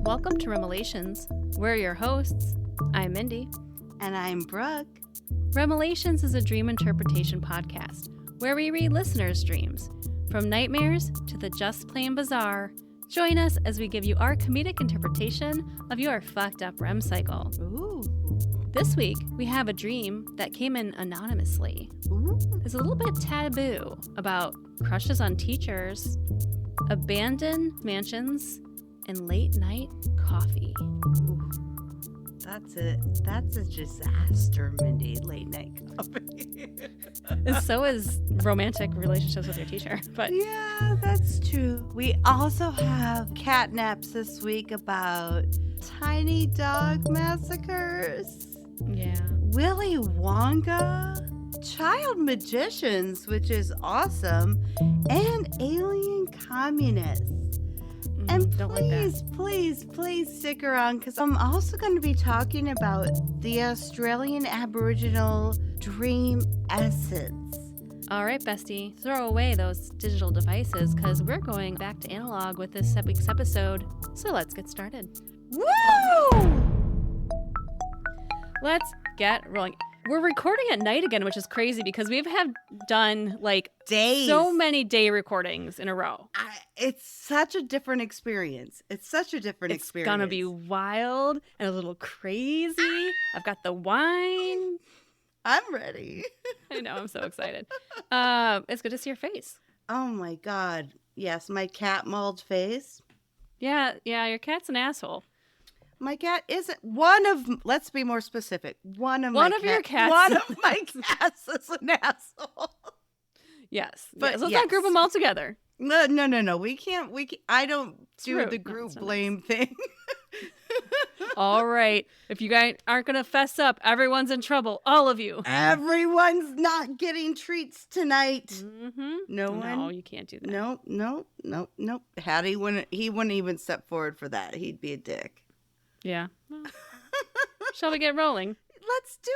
Welcome to REMelations. We're your hosts. I'm Mindy. And I'm Brooke. REMelations is a dream interpretation podcast where we read listeners' dreams. From nightmares to the just plain bizarre, join us as we give you our comedic interpretation of your fucked up REM cycle. Ooh. This week, we have a dream that came in anonymously. Ooh. There's a little bit taboo about crushes on teachers, abandoned mansions, and late night coffee. Ooh. That's a disaster, Mindy. Late night coffee. And so is romantic relationships with your teacher. But yeah, that's true. We also have catnaps this week about tiny dog massacres. yeah. Willy Wonka, child magicians, which is awesome, and alien communists. And don't like that. please stick around because I'm also going to be talking about the Australian Aboriginal Dream essence. All right, Bestie, throw away those digital devices because we're going back to analog with this week's episode. So let's get started. Woo! Let's get rolling. We're recording at night again, which is crazy because we've done like Days. so many day recordings in a row. It's such a different experience. It's Gonna be wild and a little crazy. I've got the wine. I'm ready. I know, I'm so excited. It's good to see your face. Oh my God. Yes, my cat mauled face. Yeah, your cat's an asshole. My cat isn't let's be more specific. One of your cats. One of my cats is an asshole. Yes. But let's not group them all together. No. We can't. I don't do rude. the group blame thing. All right. If you guys aren't going to fess up, everyone's in trouble. All of you. Everyone's not getting treats tonight. Mm-hmm. No one. No, you can't do that. Nope. Hattie he wouldn't even step forward for that. He'd be a dick. Yeah. Well, shall we get rolling? Let's do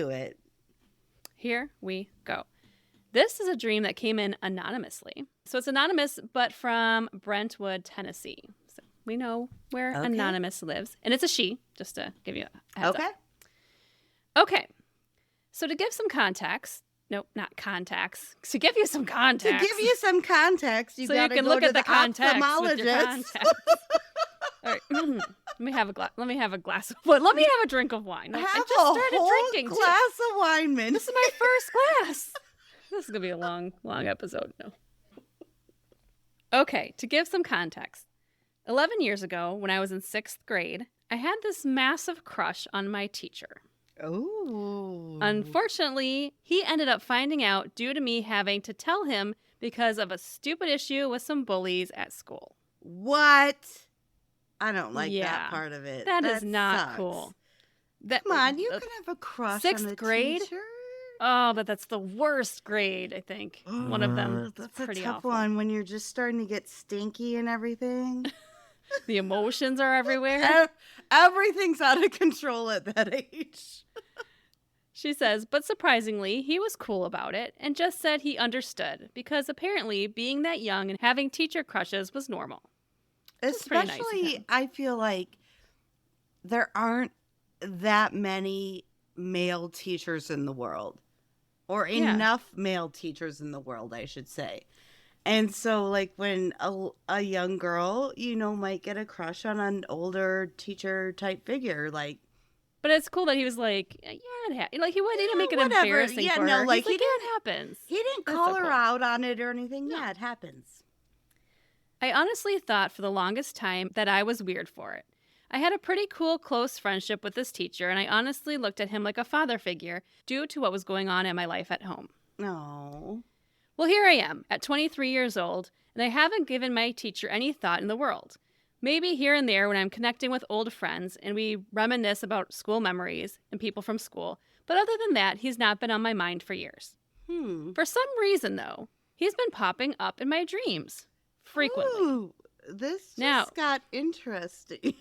it. Here we go. This is a dream that came in anonymously. So it's anonymous, but from Brentwood, Tennessee. So we know where Anonymous lives. And it's a she, just to give you a heads up. Okay. So to give some context, nope, not contacts. To give you some context. To give you some context, you gotta can go look to at the context with your ophthalmologist. context. All right. Let me have a glass of wine. Let me have a drink of wine. I just started drinking glass of wine, Mindy. This is my first glass. This is going to be a long episode. No. Okay, to give some context. 11 years ago, when I was in 6th grade, I had this massive crush on my teacher. Oh. Unfortunately, he ended up finding out due to me having to tell him because of a stupid issue with some bullies at school. What? I don't like that part of it. That is not sucks. cool. Come on, you can have a crush on the 6th grade? teacher. Oh, but that's the worst grade, I think. One of them. That's pretty a tough awful. one when you're just starting to get stinky and everything. The emotions are everywhere. Everything's out of control at that age. She says, but surprisingly, he was cool about it and just said he understood because apparently being that young and having teacher crushes was normal. Especially, nice I feel like there aren't that many male teachers in the world. Or enough male teachers in the world, I should say. And so, like, when a young girl, might get a crush on an older teacher-type figure, like... But it's cool that he was like, he didn't make it embarrassing for her. Like, it happens. He didn't call her out on it or anything. No. Yeah, it happens. I honestly thought for the longest time that I was weird for it. I had a pretty cool, close friendship with this teacher, and I honestly looked at him like a father figure due to what was going on in my life at home. No. Well, here I am, at 23 years old, and I haven't given my teacher any thought in the world. Maybe here and there when I'm connecting with old friends and we reminisce about school memories and people from school, but other than that, he's not been on my mind for years. For some reason, though, he's been popping up in my dreams. Frequently. Ooh, this just got interesting.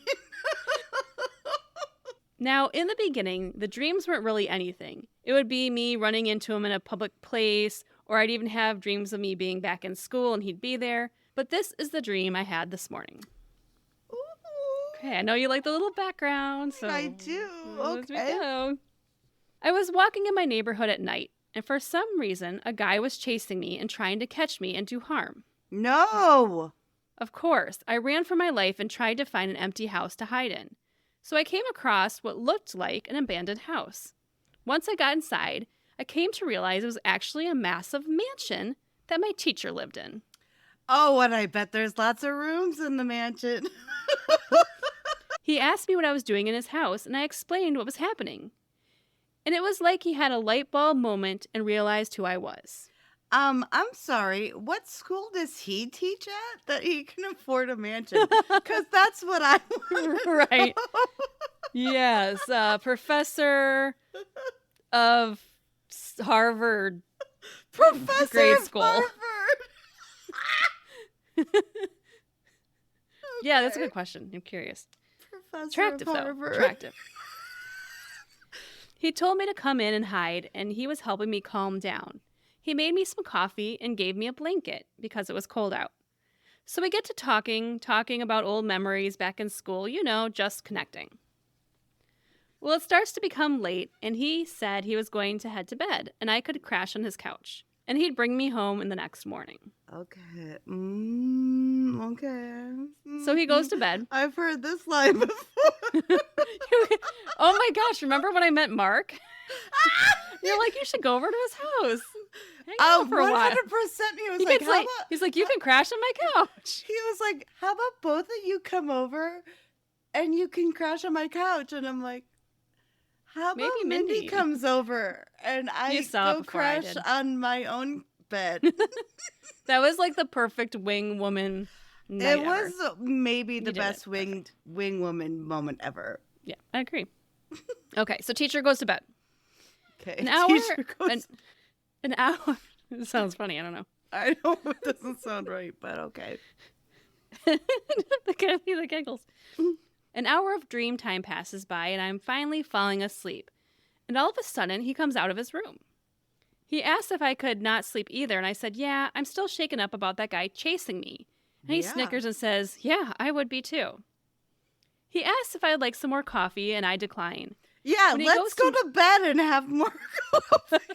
Now, in the beginning, the dreams weren't really anything. It would be me running into him in a public place, or I'd even have dreams of me being back in school and he'd be there. But this is the dream I had this morning. Okay, I know you like the little background, so I do. As we Okay. go. I was walking in my neighborhood at night, and for some reason, a guy was chasing me and trying to catch me and do harm. No. Of course, I ran for my life and tried to find an empty house to hide in. So I came across what looked like an abandoned house. Once I got inside, I came to realize it was actually a massive mansion that my teacher lived in. Oh, and I bet there's lots of rooms in the mansion. He asked me what I was doing in his house, and I explained what was happening. And it was like he had a light bulb moment and realized who I was. I'm sorry. What school does he teach at that he can afford a mansion? Because that's what I want. Right. Yes, professor of Harvard Professor grade of school. Harvard. Yeah, that's a good question. I'm curious. Professor Attractive, of though. Harvard. Attractive. He told me to come in and hide, and he was helping me calm down. He made me some coffee and gave me a blanket because it was cold out. So we get to talking about old memories back in school, just connecting. Well, it starts to become late, and he said he was going to head to bed, and I could crash on his couch, and he'd bring me home in the next morning. Okay. Okay. So he goes to bed. I've heard this line before. Oh my gosh, remember when I met Mark? You're like, you should go over to his house. Hang out for a while. 100%. He was like, how about... He's like, you can crash on my couch. He was like, how about both of you come over and you can crash on my couch? And I'm like, how about Maybe Mindy Mindy comes over and I go crash on my own bed? That was like the perfect wing woman night It ever. was maybe the best wing woman moment ever. Yeah, I agree. Okay, so teacher goes to bed. Okay. An hour. Teacher goes... An hour. It sounds funny. I don't know. I know it doesn't sound right, but okay. The giggles. An hour of dream time passes by, and I'm finally falling asleep. And all of a sudden, he comes out of his room. He asked if I could not sleep either, and I said, yeah, I'm still shaken up about that guy chasing me. And he snickers and says, yeah, I would be too. He asked if I'd like some more coffee, and I decline. Yeah, let's go to bed and have more coffee.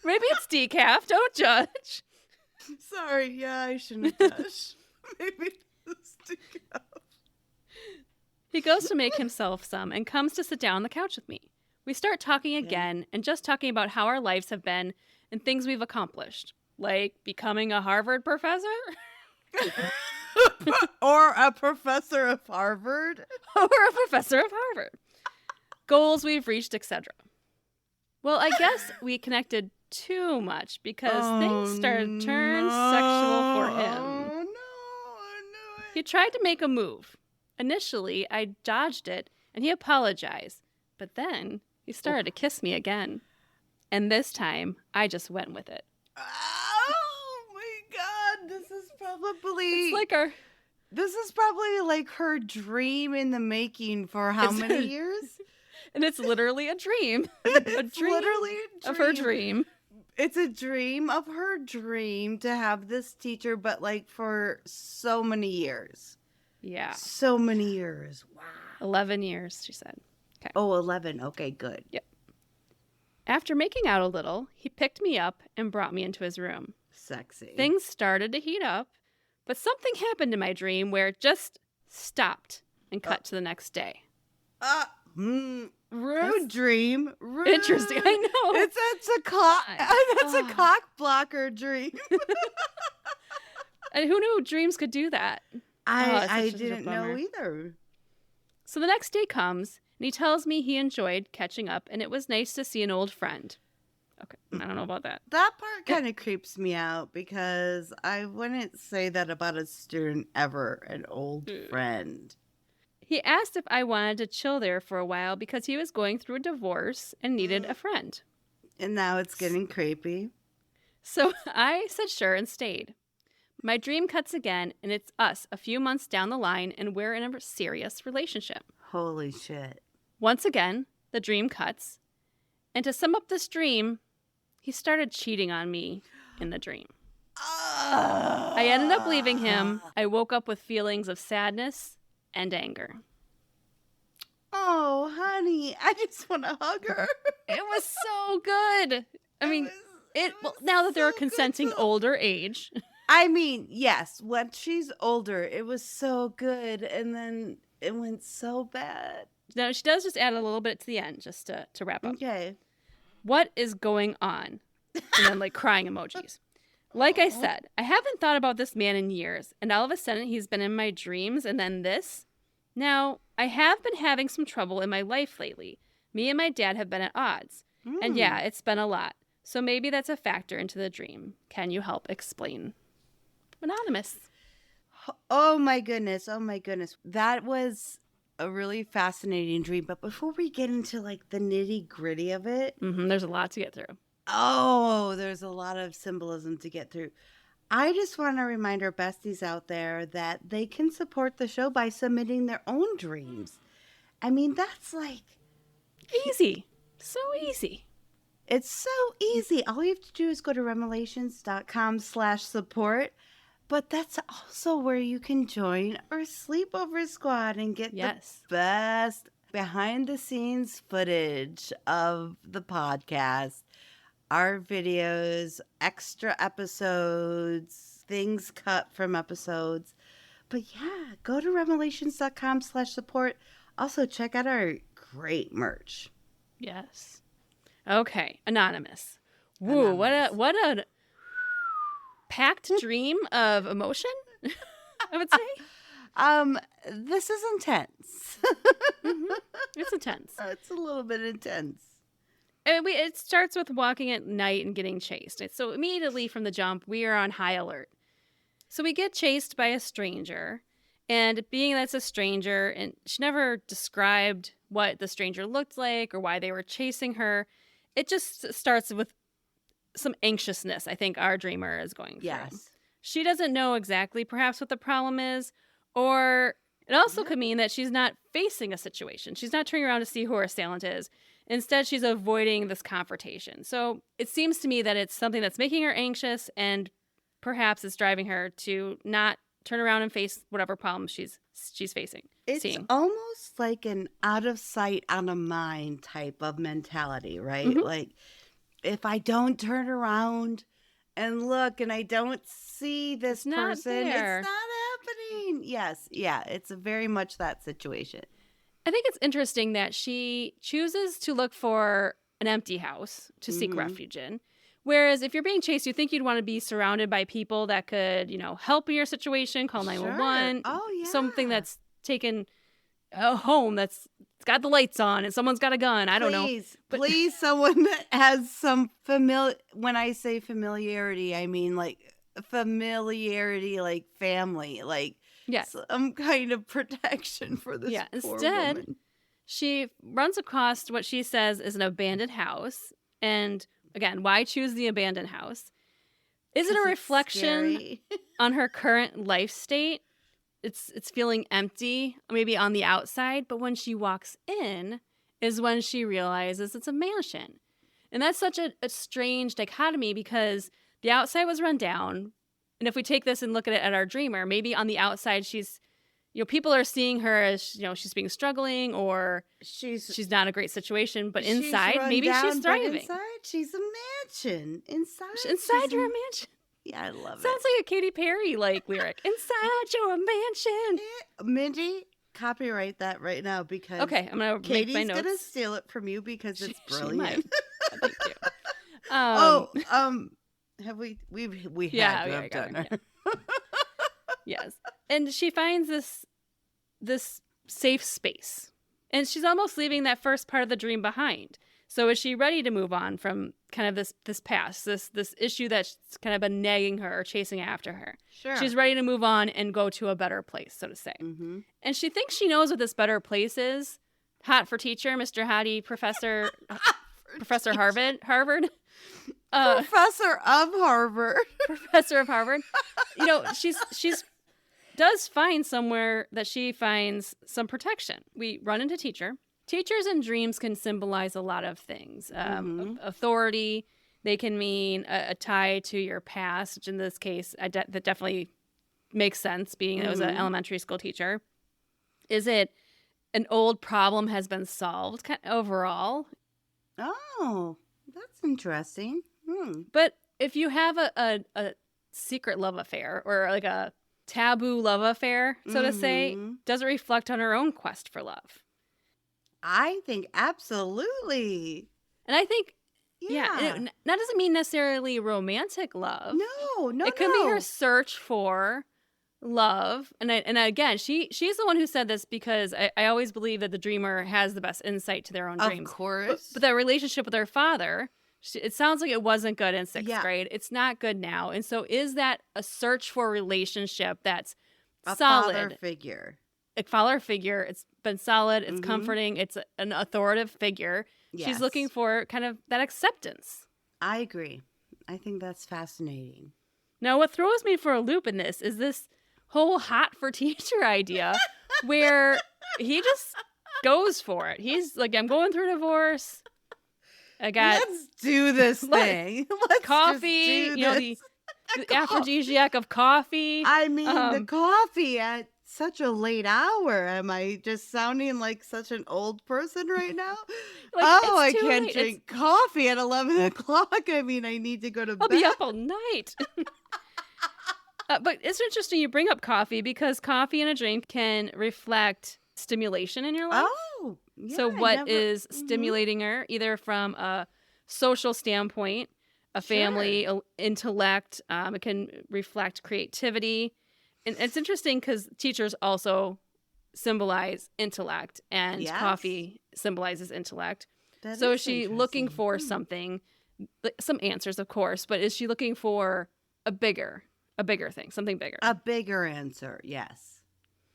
Maybe it's decaf. Don't judge. Sorry. Yeah, I shouldn't judge. Maybe it's decaf. He goes to make himself some and comes to sit down on the couch with me. We start talking again and just talking about how our lives have been and things we've accomplished, like becoming a Harvard professor. Or a professor of Harvard. Or a professor of Harvard. Goals we've reached, etc. Well, I guess we connected too much because things started to turn sexual for him. He tried to make a move. Initially, I dodged it, and he apologized. But then he started to kiss me again. And this time, I just went with it. Oh, my God. This is probably... It's like our... This is probably like her dream in the making for how many years? And it's literally a dream. It's literally a dream. Of her dream. It's a dream of her dream to have this teacher, but like for so many years. Yeah. So many years. Wow. 11 years, she said. Okay. Oh, 11. Okay, good. Yep. After making out a little, he picked me up and brought me into his room. Sexy. Things started to heat up, but something happened in my dream where it just stopped and cut to the next day. Rude dream. Rude. Interesting. I know. It's a cock. That's a cock blocker dream. And who knew dreams could do that? I didn't know either. So the next day comes, and he tells me he enjoyed catching up, and it was nice to see an old friend. Okay, I don't know about that. That part kind of creeps me out because I wouldn't say that about a student ever, an old friend. He asked if I wanted to chill there for a while because he was going through a divorce and needed a friend. And now it's getting creepy. So I said sure and stayed. My dream cuts again, and it's us a few months down the line, and we're in a serious relationship. Holy shit. Once again, the dream cuts. And to sum up this dream, he started cheating on me in the dream. I ended up leaving him. I woke up with feelings of sadness and anger. Oh, honey, I just want to hug her. It was so good. I mean, now that they're a consenting older age. I mean, yes, when she's older, it was so good, and then it went so bad. Now, she does just add a little bit to the end, just to wrap up. Okay. What is going on? And then, like, crying emojis. Like I said, I haven't thought about this man in years, and all of a sudden he's been in my dreams, and then this. Now, I have been having some trouble in my life lately. Me and my dad have been at odds. And yeah, it's been a lot. So maybe that's a factor into the dream. Can you help explain? Anonymous. Oh my goodness. Oh my goodness. That was a really fascinating dream. But before we get into like the nitty gritty of it. There's a lot to get through. Oh, there's a lot of symbolism to get through. I just want to remind our besties out there that they can support the show by submitting their own dreams. I mean, that's like easy. So easy. It's so easy. All you have to do is go to REMelations.com/support. But that's also where you can join our sleepover squad and get the best behind the scenes footage of the podcast, our videos, extra episodes, things cut from episodes. But yeah, go to REMelations.com/support. Also check out our great merch. Yes. Okay, Anonymous. Woo, what a packed dream of emotion, I would say. This is intense. It's intense. It's a little bit intense. It starts with walking at night and getting chased. So immediately from the jump, we are on high alert. So we get chased by a stranger, and being that's a stranger, and she never described what the stranger looked like or why they were chasing her. It just starts with some anxiousness, I think our dreamer is going through. Yes. She doesn't know exactly perhaps what the problem is, or it also could mean that she's not facing a situation. She's not turning around to see who her assailant is. Instead, she's avoiding this confrontation. So it seems to me that it's something that's making her anxious, and perhaps it's driving her to not turn around and face whatever problem she's facing. It's almost like an out of sight, out of mind type of mentality, right? Like, if I don't turn around and look and I don't see this person, it's not happening. Yes. Yeah. It's very much that situation. I think it's interesting that she chooses to look for an empty house to seek refuge in. Whereas if you're being chased, you think you'd want to be surrounded by people that could, help in your situation, call 911. Oh, yeah. Something that's taken a home that's got the lights on and someone's got a gun. I don't know. Please, someone that has some when I say familiarity, I mean like familiarity, like family, like some kind of protection for this poor woman. She runs across what she says is an abandoned house. And again, why choose the abandoned house? Is it a reflection on her current life state? It's feeling empty, maybe on the outside, but when she walks in is when she realizes it's a mansion. And that's such a strange dichotomy, because the outside was run down. And if we take this and look at it at our dreamer, maybe on the outside she's, people are seeing her as, she's being struggling, or she's not in a great situation, but inside maybe she's thriving. Inside she's a mansion. Inside you're a mansion. Yeah, I love it. Sounds like a Katy Perry lyric. Inside your mansion. Mindy, copyright that right now, because okay, I'm gonna Katie's make my notes. Gonna steal it from you because it's brilliant. Thank you. Have we have done her. Yes, and she finds this safe space, and she's almost leaving that first part of the dream behind. So is she ready to move on from kind of this past, this issue that's kind of been nagging her or chasing after her? Sure. She's ready to move on and go to a better place, so to say. And she thinks she knows what this better place is. Hot for teacher, Mr. Hottie, Professor Harvard. Professor of Harvard. Professor of Harvard. She's does find somewhere that she finds some protection. We run into teacher. Teachers in dreams can symbolize a lot of things. Authority. They can mean a tie to your past, which in this case, that definitely makes sense, being it was an elementary school teacher. Is it an old problem has been solved kind of overall? Oh, that's interesting. But if you have a secret love affair or like a taboo love affair, so to say, does it reflect on her own quest for love? I think absolutely. And I think, that doesn't mean necessarily romantic love. No. It could be her search for love. And again, she's the one who said this because I always believe that the dreamer has the best insight to their own dreams. Of course. But that relationship with her father, it sounds like it wasn't good in 6th grade. It's not good now. And so is that a search for a relationship that's a solid? Father figure. A father figure. It's been solid. It's comforting. It's an authoritative figure. Yes. She's looking for kind of that acceptance. I agree. I think that's fascinating. Now, what throws me for a loop in this is this whole hot for teacher idea where he just goes for it. He's like, I'm going through divorce. Let's do this thing. Let's coffee, the aphrodisiac of coffee. I mean, the coffee at such a late hour. Am I just sounding like such an old person right now? I can't drink coffee at 11 o'clock. I mean, I need to go to bed. I'll be up all night. But it's interesting you bring up coffee because coffee in a dream can reflect stimulation in your life. Oh, yeah. So what is stimulating her, either from a social standpoint, a family, intellect, it can reflect creativity. And it's interesting because teachers also symbolize intellect and coffee symbolizes intellect. So is she looking for something, some answers, of course, but is she looking for a bigger thing, something bigger? A bigger answer, yes.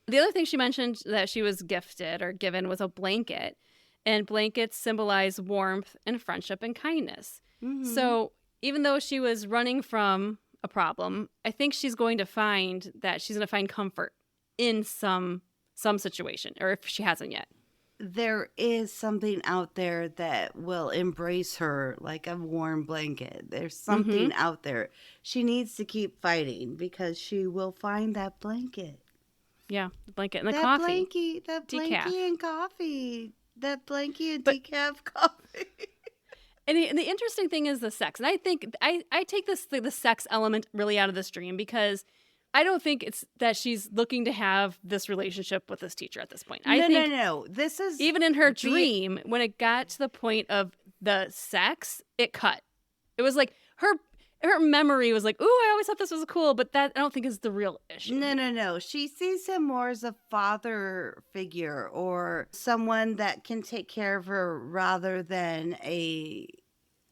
The other thing she mentioned that she was gifted or given was a blanket, and blankets symbolize warmth and friendship and kindness. So even though she was running from a problem, I think she's going to find comfort in some situation, or if she hasn't yet. There is something out there that will embrace her like a warm blanket. There's something out there. She needs to keep fighting because she will find that blanket. Yeah, the blanket and the coffee. That blankie and coffee. That blankie and decaf coffee. And the interesting thing is the sex. And I think I take the sex element really out of this dream because I don't think it's that she's looking to have this relationship with this teacher at this point. No. This is even in her dream, when it got to the point of the sex, it cut. It was like her memory was like, ooh, I always thought this was cool, but that I don't think is the real issue. No. She sees him more as a father figure or someone that can take care of her rather than a,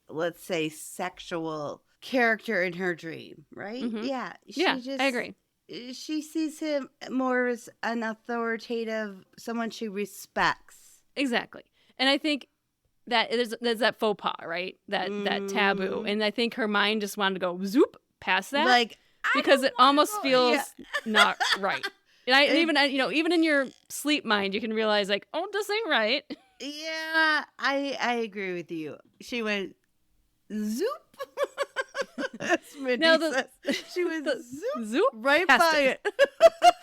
let's say, sexual character in her dream, right? Yeah. I agree. She sees him more as an authoritative, someone she respects. Exactly. And I think that there's that faux pas, right? That taboo. And I think her mind just wanted to go zoop past that. Because it almost feels not right. And even in your sleep mind, you can realize like, oh, this ain't right. Yeah, I agree with you. She went zoop. That's Mindy says. She was zoop right by it.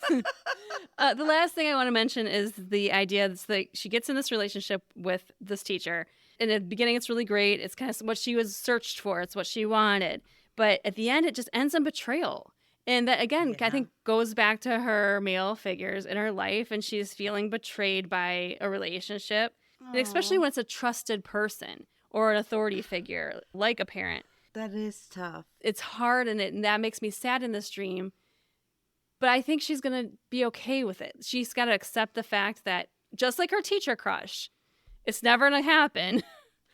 The last thing I want to mention is the idea that's like she gets in this relationship with this teacher. In the beginning, it's really great. It's kind of what she was searched for. It's what she wanted. But at the end, it just ends in betrayal. And that, again, I think goes back to her male figures in her life. And she's feeling betrayed by a relationship. And especially when it's a trusted person or an authority figure like a parent. That is tough. It's hard, and that makes me sad in this dream. But I think she's going to be okay with it. She's got to accept the fact that, just like her teacher crush, it's never going to happen.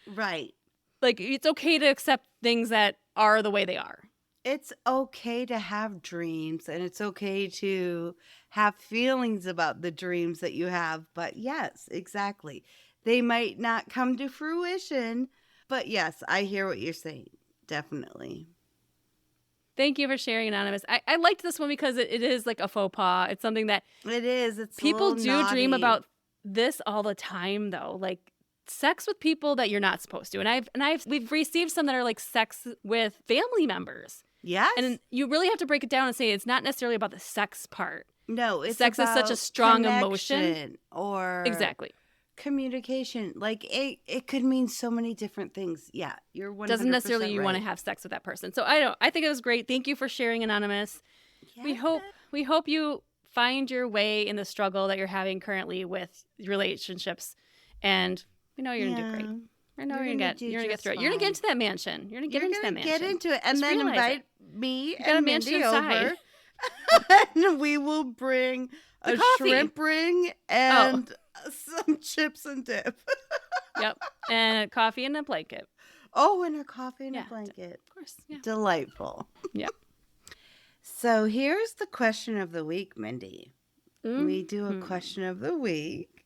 Right. Like, it's okay to accept things that are the way they are. It's okay to have dreams, and it's okay to have feelings about the dreams that you have. But yes, exactly. They might not come to fruition, but yes, I hear what you're saying. Definitely. Thank you for sharing, Anonymous. I liked this one because it is like a faux pas. It's something that it is. It's people do naughty. Dream about this all the time, though. Like sex with people that you're not supposed to. And we've received some that are like sex with family members. Yes. And you really have to break it down and say it's not necessarily about the sex part. No, it's sex is such a strong emotion. Or exactly. Communication. Like it could mean so many different things. Yeah, you're 100% Doesn't necessarily you right. want to have sex with that person. So I think it was great. Thank you for sharing, Anonymous. Yes. We hope you find your way in the struggle that you're having currently with relationships, and we know you're gonna do great. I know you're gonna get through it. You're gonna get into that mansion. You're gonna get into that mansion. Get into it, and then invite me and Mindy over, and we will bring a shrimp ring and some chips and dip. Yep, and a coffee and a blanket. Oh, and a coffee and a blanket. Of course, yeah. Delightful. Yep. So here's the question of the week, Mindy. We do a question of the week.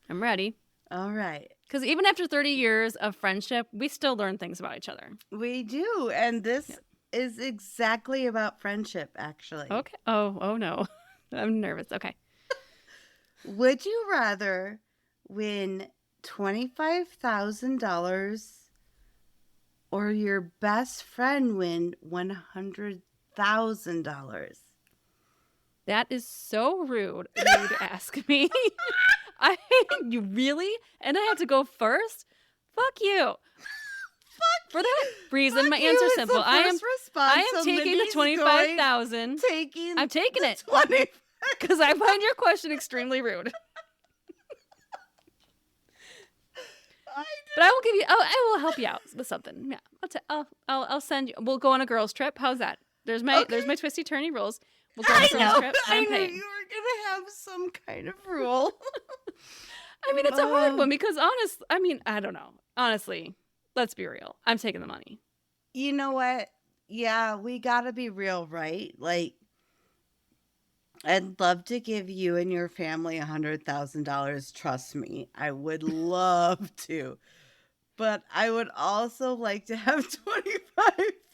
I'm ready. All right. Because even after 30 years of friendship, we still learn things about each other. We do. And this is exactly about friendship, actually. Okay. Oh no. I'm nervous. Okay. Would you rather win $25,000 or your best friend win $100,000? That is so rude of you to ask me. You really? And I have to go first? Fuck you. For that reason, my answer is simple. I am taking the 25,000. I'm taking it. Because I find your question extremely rude. But I will give you. I will help you out with something. Yeah, I'll send you. We'll go on a girls' trip. How's that? There's my twisty turny rules. We'll go on a girls' trip. I knew you were gonna have some kind of rule. I mean, it's a hard one because I don't know. Honestly, let's be real. I'm taking the money. You know what? Yeah, we gotta be real, right? Like, I'd love to give you and your family $100,000. Trust me, I would love to. But I would also like to have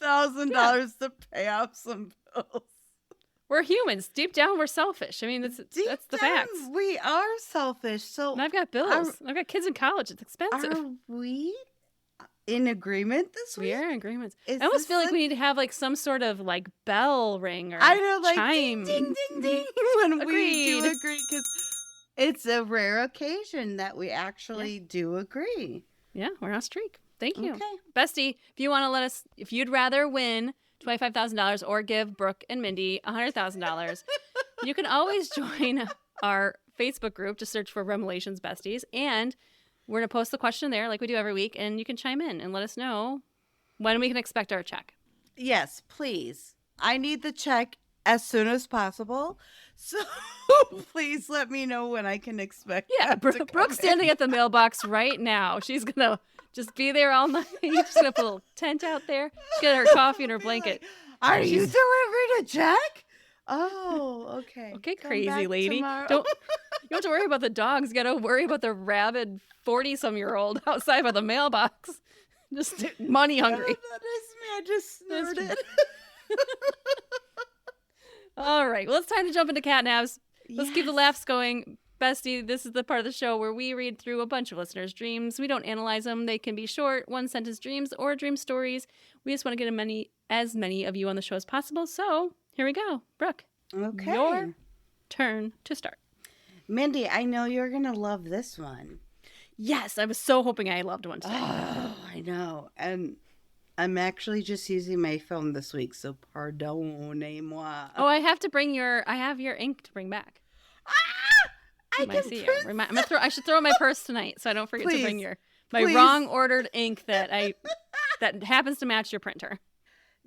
$25,000 to pay off some bills. We're humans. Deep down, we're selfish. I mean, that's the facts. We are selfish. So and I've got bills. I've got kids in college. It's expensive. Are we in agreement this week? We are in agreement. I almost feel like we need to have like some sort of like bell ring or chime. Ding, ding, ding, when we do agree, because it's a rare occasion that we actually do agree. Yeah, we're on a streak. Thank you. Okay. Bestie, if you want to let us, if you'd rather win $25,000 or give Brooke and Mindy $100,000, you can always join our Facebook group. Just search for REMelations Besties, and we're going to post the question there like we do every week, and you can chime in and let us know when we can expect our check. Yes, please. I need the check as soon as possible, so please let me know when I can expect. Yeah, Brooke's standing at the mailbox right now. She's going to just be there all night. She's going to put a little tent out there, get her coffee and her blanket. Like, are you delivering a check? Oh, okay. Okay, crazy lady. You don't have to worry about the dogs. You got to worry about the rabid 40-some-year-old outside by the mailbox. Just money hungry. That is me. I just snorted. All right. Well, it's time to jump into catnaps. Let's keep the laughs going. Bestie, this is the part of the show where we read through a bunch of listeners' dreams. We don't analyze them. They can be short, one-sentence dreams or dream stories. We just want to get as many of you on the show as possible. So here we go. Brooke, okay, your turn to start. Mindy, I know you're going to love this one. Yes, I was so hoping I loved one today. Oh, I know. And I'm actually just using my phone this week, so pardonnez-moi. Oh, I have your ink to bring back. I should throw in my purse tonight so I don't forget to bring my wrong ordered ink that happens to match your printer.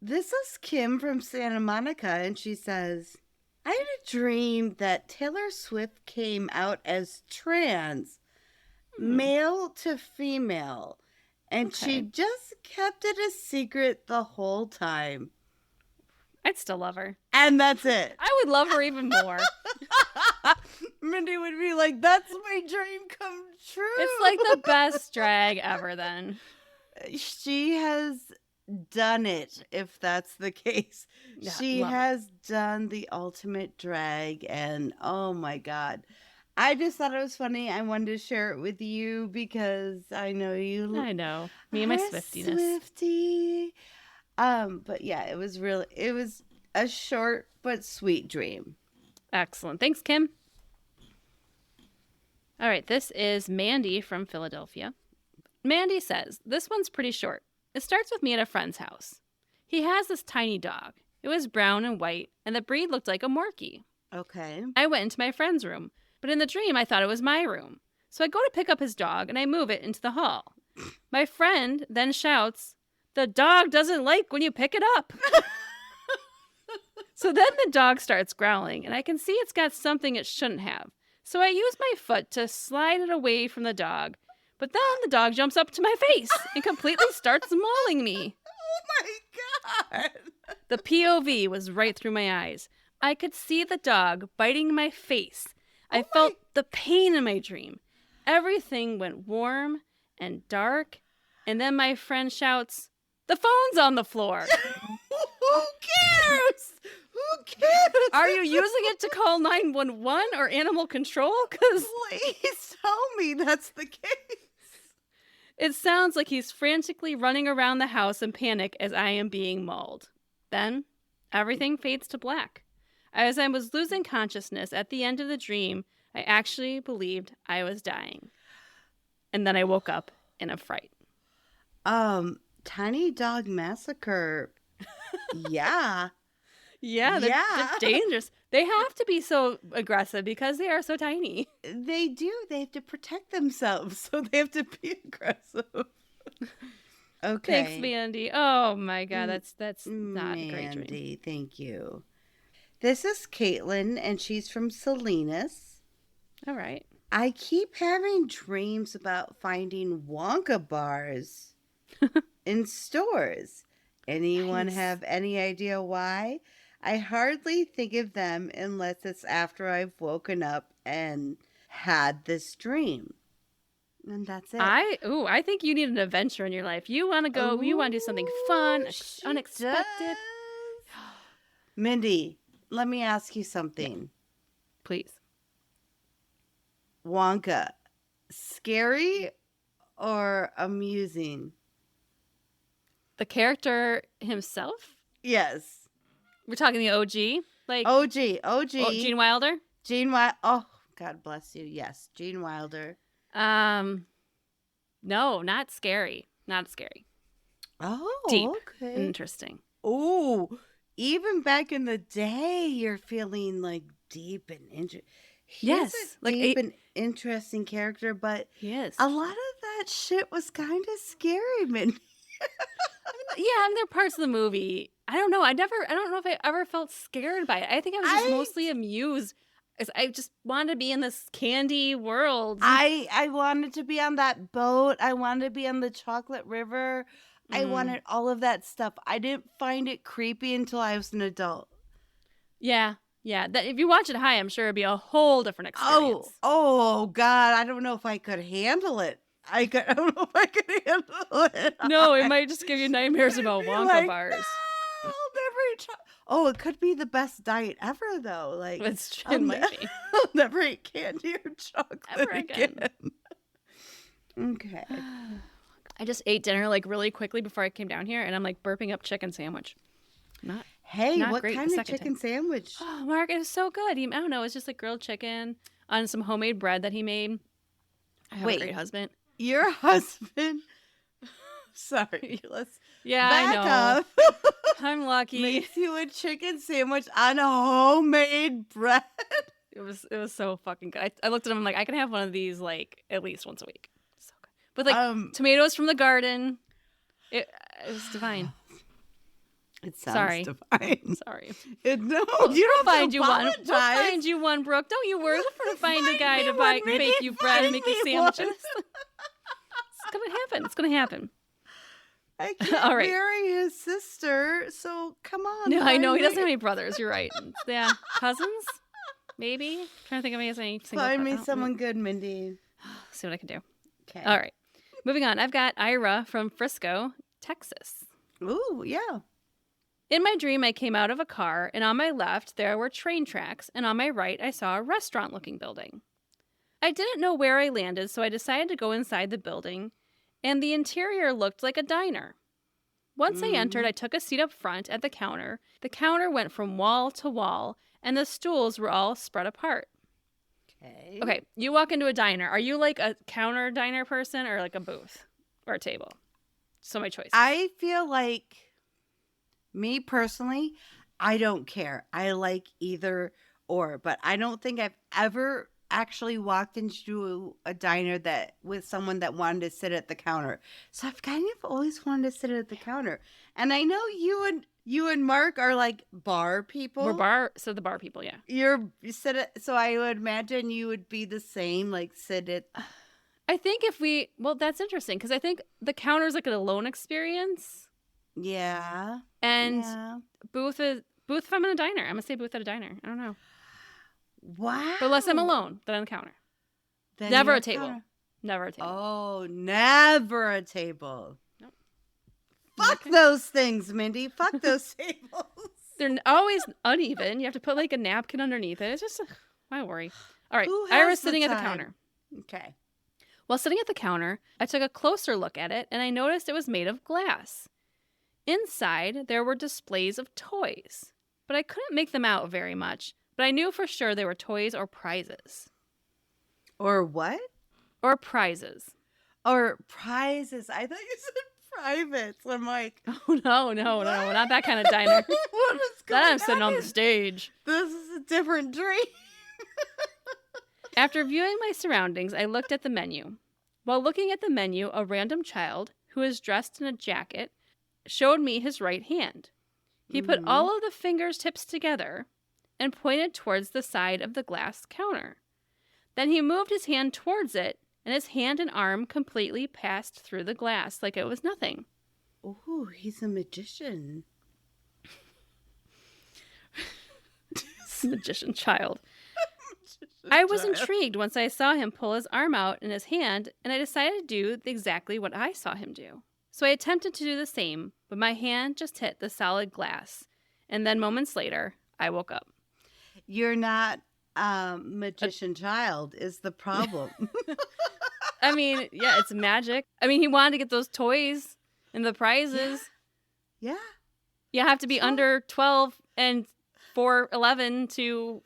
This is Kim from Santa Monica, and she says, I had a dream that Taylor Swift came out as trans, male to female, and she just kept it a secret the whole time. I'd still love her. And that's it. I would love her even more. Mindy would be like, that's my dream come true. It's like the best drag ever then. She has done it, if that's the case. Yeah, she has done the ultimate drag, and oh my God. I just thought it was funny. I wanted to share it with you because I know you. I know. Me and my Swiftiness. Swiftie. But yeah, it was a short but sweet dream. Excellent. Thanks, Kim. All right, this is Mandy from Philadelphia. Mandy says, this one's pretty short. It starts with me at a friend's house. He has this tiny dog. It was brown and white, and the breed looked like a Morkie. Okay. I went into my friend's room, but in the dream, I thought it was my room. So I go to pick up his dog, and I move it into the hall. My friend then shouts, the dog doesn't like when you pick it up. So then the dog starts growling, and I can see it's got something it shouldn't have. So I use my foot to slide it away from the dog. But then the dog jumps up to my face and completely starts mauling me. Oh my God. The POV was right through my eyes. I could see the dog biting my face. I felt the pain in my dream. Everything went warm and dark. And then my friend shouts, the phone's on the floor. Who cares? Who cares? Are you using it to call 911 or animal control? Please tell me that's the case. It sounds like he's frantically running around the house in panic as I am being mauled. Then, everything fades to black. As I was losing consciousness at the end of the dream, I actually believed I was dying. And then I woke up in a fright. Tiny Dog Massacre. Yeah. Yeah, they're dangerous. They have to be so aggressive because they are so tiny. They do. They have to protect themselves, so they have to be aggressive. Okay. Thanks, Mandy. Oh my God, that's not a great dream. Mandy, thank you. This is Caitlin, and she's from Salinas. All right. I keep having dreams about finding Wonka bars in stores. Anyone have any idea why? I hardly think of them unless it's after I've woken up and had this dream. And that's it. I think you need an adventure in your life. You want to go, you want to do something fun, unexpected. Does. Mindy, let me ask you something. Yeah. Please. Wonka, scary or amusing? The character himself? Yes. We're talking the OG? Like OG. Oh, Gene Wilder? Gene Wilder. Oh, God bless you. Yes, Gene Wilder. No, not scary. Not scary. Oh, deep. Okay. Interesting. Oh, even back in the day, you're feeling like deep and interesting. Yes, like deep and interesting character, but he is. A lot of that shit was kind of scary, man. Yeah, I mean, there are parts of the movie. I don't know. I don't know if I ever felt scared by it. I think I was just mostly amused. I just wanted to be in this candy world. I wanted to be on that boat. I wanted to be on the chocolate river. I wanted all of that stuff. I didn't find it creepy until I was an adult. Yeah. That if you watch it high, I'm sure it'd be a whole different experience. Oh God! I don't know if I could handle it. I don't know if I could handle it. No, it might just give you nightmares about Wonka bars. No, I'll never eat it could be the best diet ever, though. Like it's true. It might be. I'll never eat candy or chocolate ever again. Okay. I just ate dinner like really quickly before I came down here, and I'm like burping up chicken sandwich. Not what kind of chicken sandwich? Oh, Mark, it was so good. I don't know. It's just like grilled chicken on some homemade bread that he made. I have a great husband. Your husband? Sorry, let's back up. I'm lucky. Makes you a chicken sandwich on a homemade bread. It was so fucking good. I looked at him. I'm like, I can have one of these like at least once a week. So good. With like tomatoes from the garden. It was divine. It sounds divine. Sorry. You don't find you one. We'll find you one, Brooke. Don't you worry. We'll find a guy to bake you bread and make you sandwiches. It's gonna happen. I can't marry his sister, so come on. No, I know he doesn't have any brothers. You're right. Yeah, cousins, maybe. I'm trying to think of any single. Find me someone good, Mindy. See what I can do. Okay. All right. Moving on. I've got Ira from Frisco, Texas. Ooh, yeah. In my dream, I came out of a car, and on my left, there were train tracks, and on my right, I saw a restaurant-looking building. I didn't know where I landed, so I decided to go inside the building, and the interior looked like a diner. Once I entered, I took a seat up front at the counter. The counter went from wall to wall, and the stools were all spread apart. Okay. Okay, you walk into a diner. Are you like a counter diner person or like a booth or a table? So many choices. I feel like, me personally, I don't care. I like either or, but I don't think I've ever actually walked into a diner that with someone that wanted to sit at the counter. So I've kind of always wanted to sit at the counter. And I know you and Mark are like bar people. We're the bar people, yeah. You sit at, so I would imagine you would be the same, like sit at. I think that's interesting because I think the counter is like an alone experience. Yeah. And booth if I'm in a diner. I'm going to say booth at a diner. I don't know. Wow. But unless I'm alone, then on the counter. Then Never a table. Never a table. Oh, never a table. Nope. Fuck those things, Mindy. Fuck those tables. They're always uneven. You have to put like a napkin underneath it. It's just, why worry? All right. I was sitting at the counter. Okay. While sitting at the counter, I took a closer look at it and I noticed it was made of glass. Inside, there were displays of toys, but I couldn't make them out very much. But I knew for sure they were toys or prizes. Or what? Or prizes. Or prizes. I thought you said privates. I'm like, oh, no, not that kind of diner. What is going on? Then I'm sitting on the stage. This is a different dream. After viewing my surroundings, I looked at the menu. While looking at the menu, a random child, who was dressed in a jacket, showed me his right hand. He put all of the fingers tips together and pointed towards the side of the glass counter. Then he moved his hand towards it, and his hand and arm completely passed through the glass like it was nothing. Ooh, he's a magician. Magician child. I was intrigued once I saw him pull his arm out in his hand, and I decided to do exactly what I saw him do. So I attempted to do the same, but my hand just hit the solid glass, and then moments later, I woke up. You're not magician child is the problem. I mean, yeah, it's magic. I mean, he wanted to get those toys and the prizes. Yeah. You have to be under 12 and 4'11" to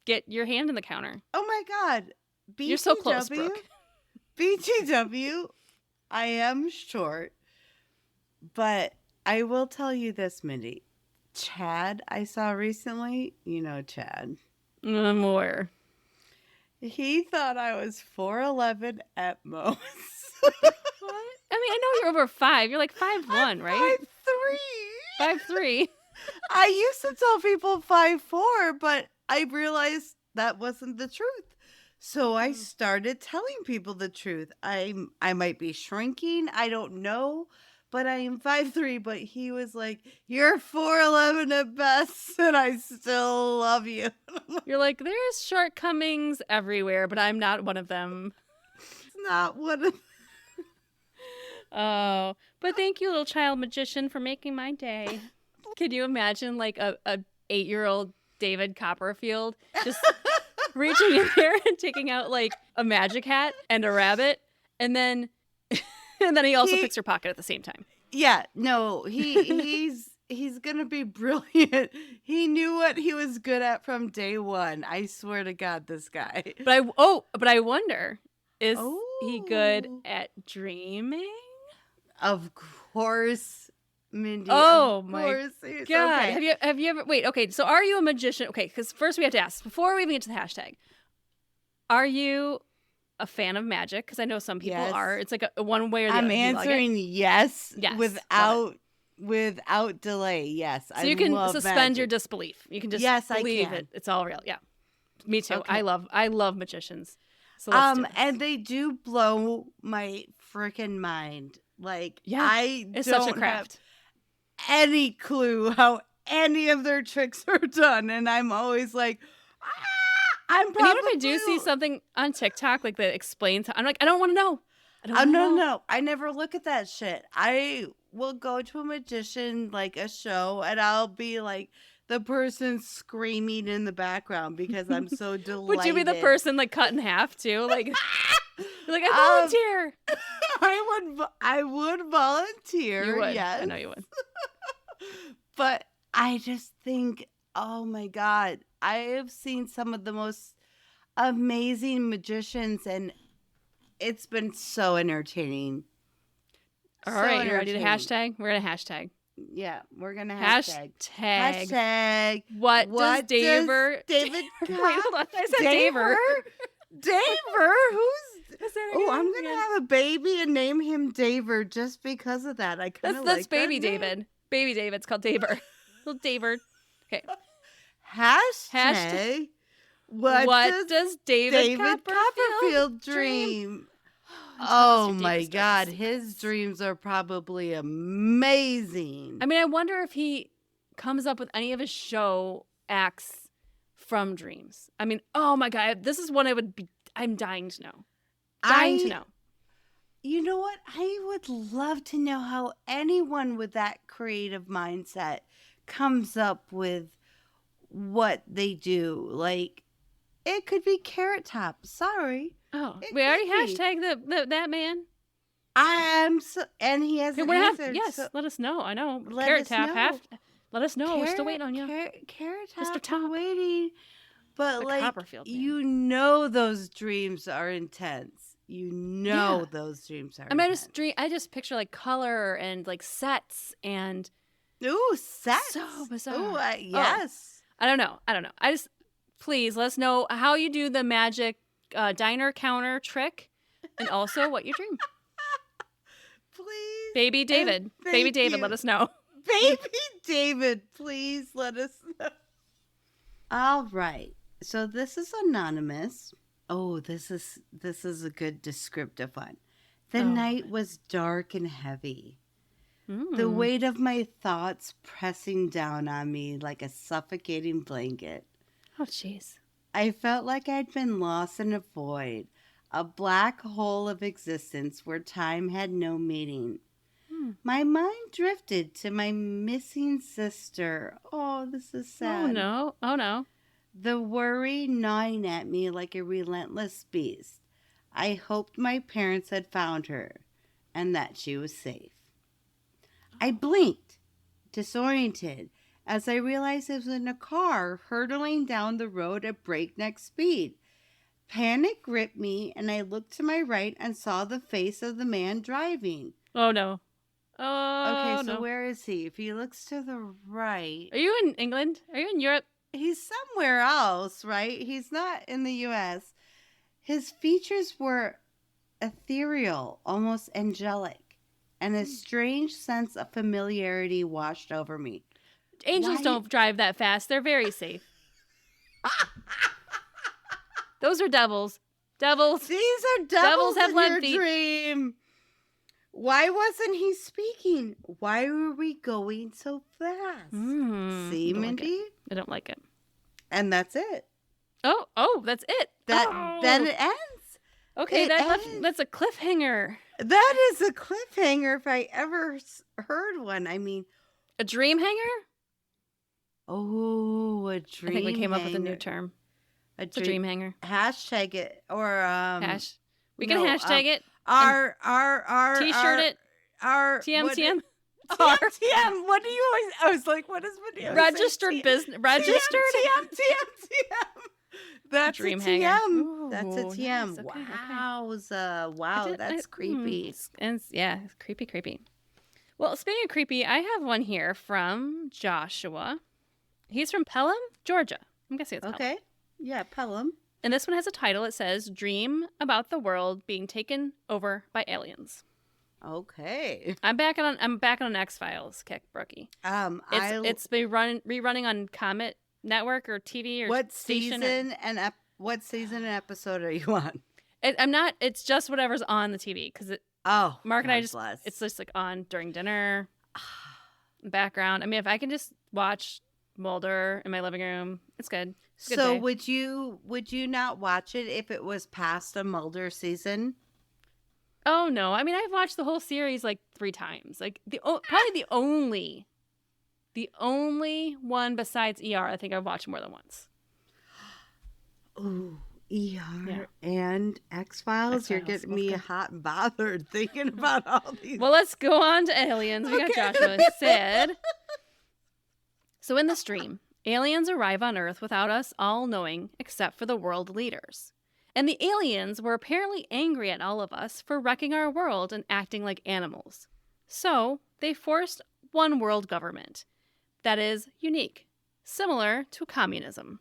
get your hand in the counter. Oh my God. BTW, you're so close, Brooke. BTW, I am short, but I will tell you this, Mindy. Chad, I saw recently, you know Chad. I'm aware. He thought I was 4'11" at most. What? I mean, I know you're over 5. You're like 5'1", right? 5'3". 5'3". I used to tell people 5'4", but I realized that wasn't the truth. So I started telling people the truth. I might be shrinking. I don't know. But I am 5'3", but he was like, you're 4'11" at best, and I still love you. You're like, there's shortcomings everywhere, but I'm not one of them. It's not one of them. Oh, but thank you, little child magician, for making my day. Can you imagine, like, a 8-year-old David Copperfield just reaching in there and taking out, like, a magic hat and a rabbit, and then... And then he also picks your pocket at the same time. Yeah, no, he's gonna be brilliant. He knew what he was good at from day one. I swear to God, this guy. But I wonder, is he good at dreaming? Of course, Mindy. Oh of my course. God! Okay. Have you ever? Wait, okay. So are you a magician? Okay, because first we have to ask before we even get to the hashtag. Are you a fan of magic? Because I know some people are. It's like a one way or the other. I'm answering yes without delay. Yes. So you can suspend your disbelief. You can just believe it. It's all real. Yeah. Me too. Okay. I love magicians. So let's do this. And they do blow my freaking mind. Like, it's such a craft. Have any clue how any of their tricks are done, and I'm always like, I'm probably. And even if I do see something on TikTok like that explains, I'm like, I don't want to know. No. I never look at that shit. I will go to a magician, like a show, and I'll be like the person screaming in the background because I'm so delighted. Would you be the person like cut in half too? Like, you're like, I volunteer. I would volunteer. You would. Yes. I know you would. But I just think oh my God. I have seen some of the most amazing magicians, and it's been so entertaining. All right, you ready to hashtag? We're going to hashtag. Yeah, we're going to hashtag. What does David got? Wait, hold on. I said Daver. Daver? Oh, I'm going to have a baby and name him Daver just because of that. I kind of like that's baby David. Baby David's called Daver. Little Daver. Okay. Hashtag. What does David Copperfield dream? Oh my God, his dreams are probably amazing. I mean, I wonder if he comes up with any of his show acts from dreams. I mean, oh my God, this is one I'm dying to know. To know. You know what? I would love to know how anyone with that creative mindset comes up with what they do. Like, it could be Carrot Top. Sorry. Oh, we already hashtagged that man. And he hasn't answered. Yes, so let us know. I know. Carrot Top. Let us know. We're still waiting on you. Carrot Top, Mr. Top. waiting. But the like, Copperfield, you know those dreams are intense. You know those dreams are intense. I just picture like color and like sets and... Ooh, sets. So bizarre. Ooh, yes. I don't know. Please let us know how you do the magic diner counter trick, and also what you dream. Please, baby David, let us know. Baby David, please let us know. All right, so this is anonymous. Oh, this is a good descriptive one. The night was dark and heavy. The weight of my thoughts pressing down on me like a suffocating blanket. Oh, jeez. I felt like I'd been lost in a void, a black hole of existence where time had no meaning. My mind drifted to my missing sister. Oh, this is sad. Oh, no. The worry gnawing at me like a relentless beast. I hoped my parents had found her and that she was safe. I blinked, disoriented, as I realized I was in a car hurtling down the road at breakneck speed. Panic gripped me, and I looked to my right and saw the face of the man driving. Oh, no. Okay, so where is he? If he looks to the right... Are you in England? Are you in Europe? He's somewhere else, right? He's not in the U.S. His features were ethereal, almost angelic, and a strange sense of familiarity washed over me. Angels don't drive that fast. They're very safe. Those are devils. Devils. These are devils have in lead your feet. dream. Why wasn't he speaking? Why were we going so fast? See, Mindy? I don't like it. And that's it. Oh, that's it. Then it ends. Okay, that's a cliffhanger. That is a cliffhanger if I ever heard one. I mean, a dream hanger? Oh, a dream hanger. I think we came up with a new term. It's a dream hanger. Hashtag it or we can hashtag it. Our T-shirt it. Our TM. TM. What do you always? I was like, what is video? Registered business. Registered. TM. That's dream a TM. Hanger. That's a TM. Nice. Okay, Wow, that's creepy. It's creepy. Well, speaking of creepy, I have one here from Joshua. He's from Pelham, Georgia. I'm guessing it's Pelham. Okay. Yeah, Pelham. And this one has a title. It says, Dream About the World Being Taken Over by Aliens. Okay. I'm back on X-Files, kick, Brookie. It's been rerunning on Comet Network or TV or what station. What season and episode are you on? I'm not. It's just whatever's on the TV because Mark and I just bless. It's just like on during dinner, background. I mean, if I can just watch Mulder in my living room, it's good. It's a good so day. would you not watch it if it was past a Mulder season? Oh no! I mean, I've watched the whole series like 3 times. Like probably the only one besides ER I think I've watched more than once. Ooh, ER and X-Files. You're getting me hot and bothered thinking about all these. Well, let's go on to aliens. We got Joshua said. So in this dream, Aliens arrive on Earth without us all knowing, except for the world leaders. And the aliens were apparently angry at all of us for wrecking our world and acting like animals. So, they forced one world government that is unique, similar to communism.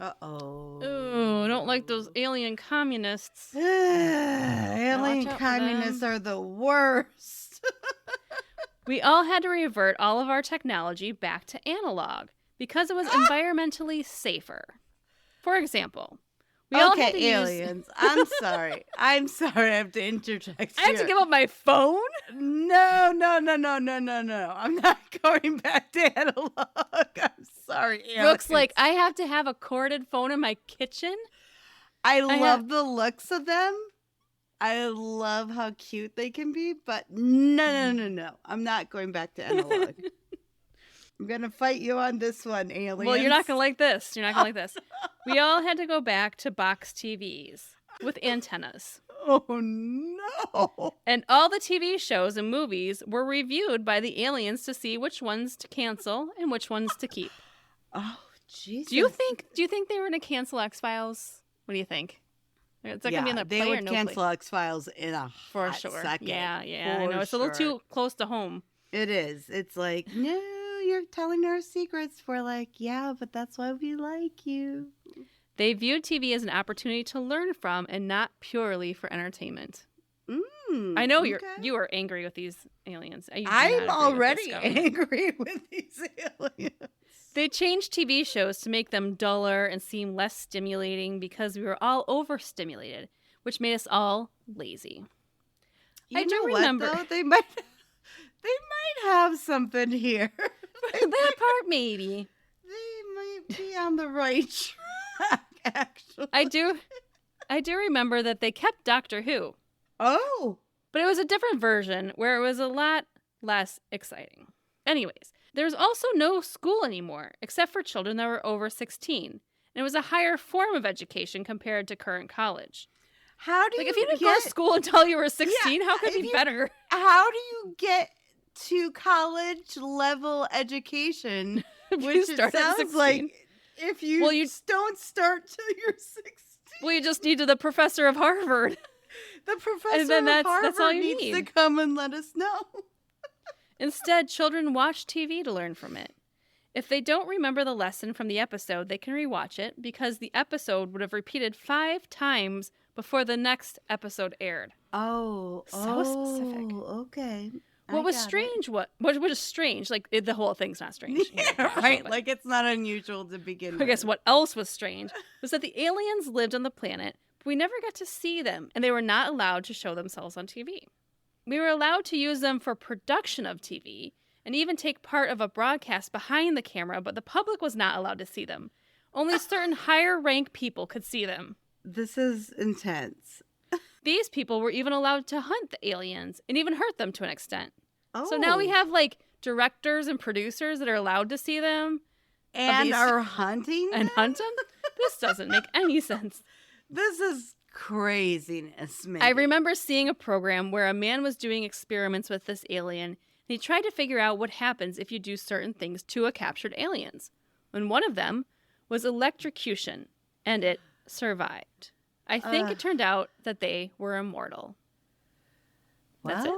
Uh-oh. Ooh, don't like those alien communists. Alien communists are the worst. We all had to revert all of our technology back to analog because it was environmentally safer. For example, we all had to aliens. I'm sorry. I'm sorry I have to interject I have to give up my phone? No. I'm not going back to analog. I'm sorry, aliens. Brooke's like, I have to have a corded phone in my kitchen? I love the looks of them. I love how cute they can be, but no. I'm not going back to analog. I'm going to fight you on this one, aliens. Well, you're not going to like this. We all had to go back to box TVs with antennas. Oh, no. And all the TV shows and movies were reviewed by the aliens to see which ones to cancel and which ones to keep. Oh, Jesus. Do you think they were going to cancel X-Files? What do you think? Is that going to be in the play they or would no cancel play? X-Files in a For hot sure. second. Yeah. I know. It's a little too close to home. It is. It's like, no, you're telling our secrets. We're like, yeah, but that's why we like you. They viewed TV as an opportunity to learn from and not purely for entertainment. I know you are angry with these aliens. I'm already angry with these aliens. They changed TV shows to make them duller and seem less stimulating because we were all overstimulated, which made us all lazy. I do remember though? They might have something here. That part, maybe. They might be on the right track, actually. I do remember that they kept Doctor Who. Oh. But it was a different version where it was a lot less exciting. Anyways, there's also no school anymore, except for children that were over 16. And it was a higher form of education compared to current college. How do you if you didn't go to school until you were 16, how could it be better? How do you get to college level education? Which it sounds like if you don't start till you're 16. Well, you just need the professor of Harvard. The professor of Harvard needs to come and let us know. Instead, children watch TV to learn from it. If they don't remember the lesson from the episode, they can rewatch it because the episode would have repeated 5 times before the next episode aired. Oh, so specific. Okay. What was strange? What is strange? Like the whole thing's not strange. Yeah, right. Like it's not unusual to begin with. I guess what else was strange was that the aliens lived on the planet, but we never got to see them, and they were not allowed to show themselves on TV. We were allowed to use them for production of TV and even take part of a broadcast behind the camera, but the public was not allowed to see them. Only certain higher rank people could see them. This is intense. These people were even allowed to hunt the aliens and even hurt them to an extent. Oh. So now we have directors and producers that are allowed to see them. And are hunting them? And hunt them? This doesn't make any sense. This is craziness, man. I remember seeing a program where a man was doing experiments with this alien, and he tried to figure out what happens if you do certain things to a captured aliens. And one of them was electrocution, and it survived. I think it turned out that they were immortal. That's it.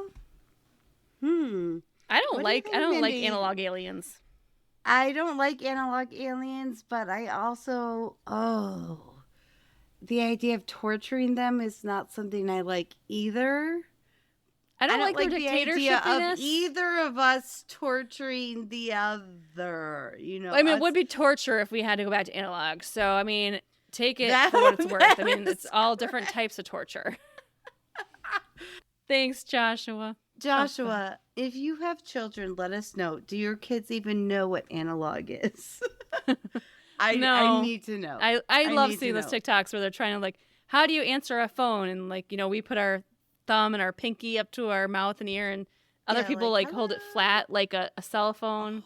I don't like analog aliens. I don't like analog aliens, but I also the idea of torturing them is not something I like either. I don't like the idea of either of us torturing the other. I mean, it would be torture if we had to go back to analog. So, I mean, take it for what it's worth. I mean, it's all different types of torture. Thanks, Joshua. Joshua, if you have children, let us know. Do your kids even know what analog is? I need to know. I love seeing those TikToks where they're trying to how do you answer a phone? And we put our thumb and our pinky up to our mouth and ear, and other people hold it flat like a cell phone.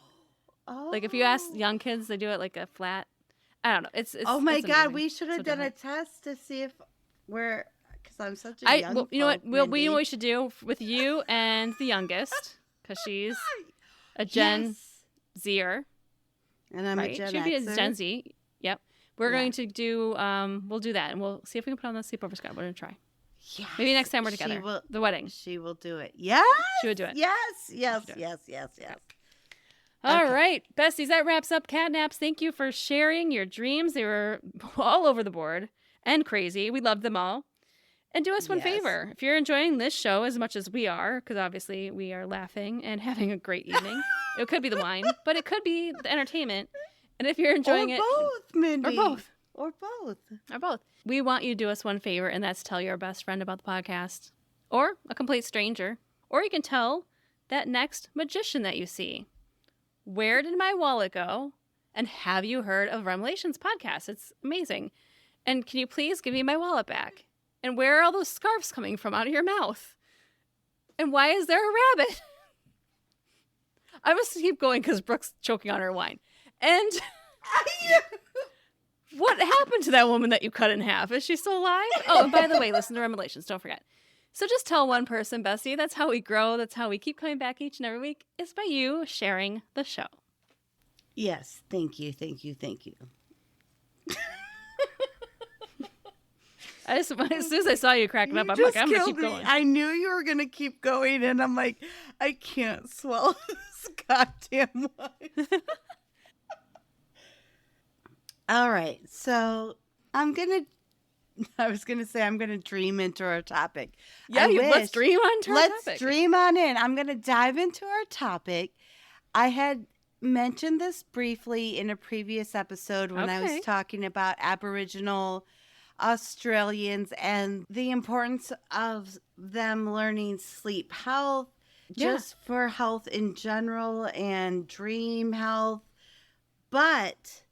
Oh. If you ask young kids, they do it like a flat. I don't know. It's oh my it's God, amazing. we should have done a test to see if we're, because I'm such a young you know what? We know what we should do with you and the youngest, because she's a Gen Zer. And I'm a Gen She'd be a Xer. Gen Z. Yep. We're going to do, we'll do that. And we'll see if we can put on the sleepover Scott. We're going to try. Yes. Maybe next time we're together. The wedding. She will do it. Yes. She would do it. Yes. All right, besties, that wraps up Catnaps. Thank you for sharing your dreams. They were all over the board and crazy. We loved them all. And do us one favor. If you're enjoying this show as much as we are, because obviously we are laughing and having a great evening. It could be the wine, but it could be the entertainment. And if you're enjoying it... Or both, Mindy. Or both. We want you to do us one favor, and that's tell your best friend about the podcast. Or a complete stranger. Or you can tell that next magician that you see. Where did my wallet go? And have you heard of REMelations podcast? It's amazing. And can you please give me my wallet back? And where are all those scarves coming from out of your mouth? And why is there a rabbit? I must keep going because Brooke's choking on her wine. And what happened to that woman that you cut in half? Is she still alive? Oh, and by the way, listen to REMelations. Don't forget. So just tell one person, Bestie. That's how we grow. That's how we keep coming back each and every week. Is by you sharing the show. Yes. Thank you. As soon as I saw you cracking up, I'm like, I'm going to keep going. I knew you were going to keep going, and I'm like, I can't swallow this goddamn wine. All right. So I'm going to dream into our topic. Yeah, let's dream on to our topic. Let's dream on in. I'm going to dive into our topic. I had mentioned this briefly in a previous episode when I was talking about Aboriginal Australians and the importance of them learning sleep health, just for health in general and dream health. But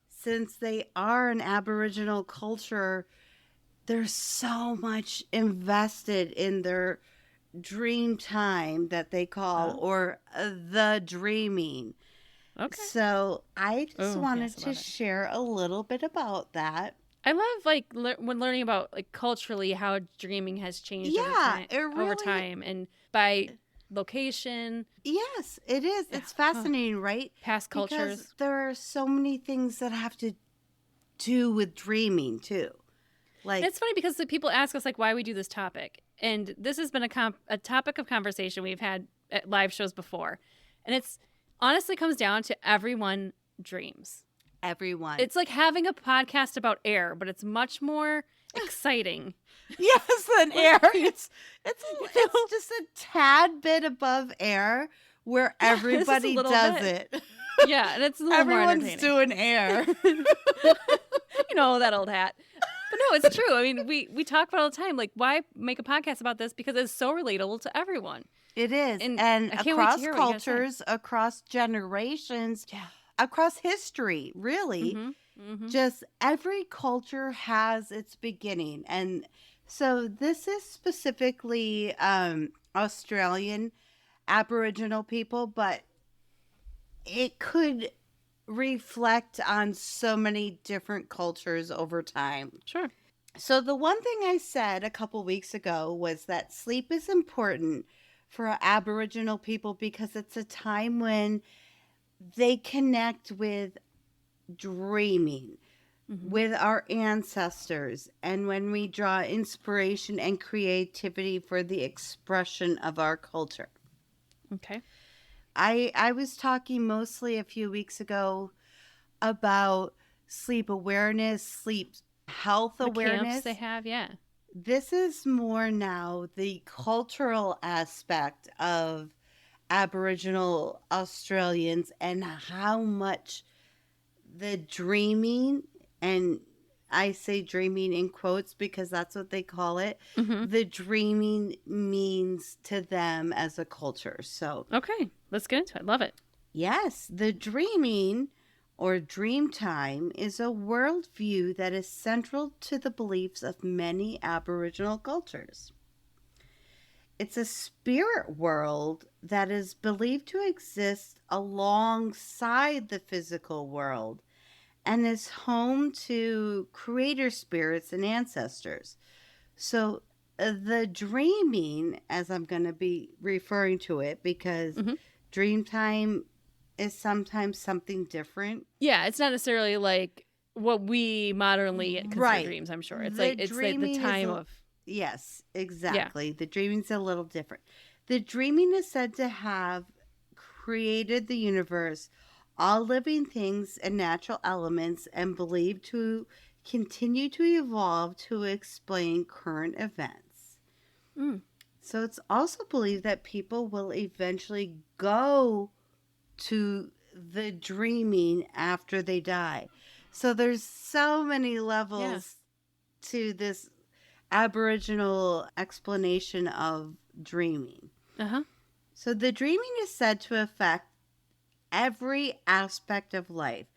since they are an Aboriginal culture, there's so much invested in their dream time that they call, or the dreaming. Okay. So I just wanted to share a little bit about that. I love when learning about culturally how dreaming has changed over time and by location. Yes, it is. Yeah. It's fascinating, right? Past cultures. Because there are so many things that have to do with dreaming too. And it's funny because people ask us why we do this topic, and this has been a topic of conversation we've had at live shows before, and it's honestly comes down to everyone dreams. Everyone. It's like having a podcast about air, but it's much more exciting. Yes, than air. It's just a tad bit above air where everybody does it. Yeah, and it's a little more entertaining. Everyone's doing air. You know, that old hat. But no, it's true. I mean, we talk about it all the time. Why make a podcast about this? Because it's so relatable to everyone. It is. And across cultures, across generations, across history, really. Just every culture has its beginning. And so this is specifically Australian Aboriginal people, but it could reflect on so many different cultures over time. Sure. So the one thing I said a couple weeks ago was that sleep is important for Aboriginal people because it's a time when they connect with dreaming, with our ancestors, and when we draw inspiration and creativity for the expression of our culture. Okay. I was talking mostly a few weeks ago about sleep awareness, sleep health awareness. Camps they have, This is more now the cultural aspect of Aboriginal Australians and how much the dreaming, and I say dreaming in quotes because that's what they call it, the dreaming means to them as a culture. So okay, let's get into it. Love it. Yes, the dreaming or dreamtime is a worldview that is central to the beliefs of many Aboriginal cultures. It's a spirit world that is believed to exist alongside the physical world and is home to creator spirits and ancestors. So the dreaming, as I'm going to be referring to it, because Dreamtime is sometimes something different. Yeah, it's not necessarily like what we modernly consider dreams, I'm sure. It's like the time of... Yes, exactly. Yeah. The dreaming's a little different. The dreaming is said to have created the universe, all living things and natural elements, and believed to continue to evolve to explain current events. So it's also believed that people will eventually go to the dreaming after they die. So there's so many levels to this Aboriginal explanation of dreaming. So the dreaming is said to affect every aspect of life,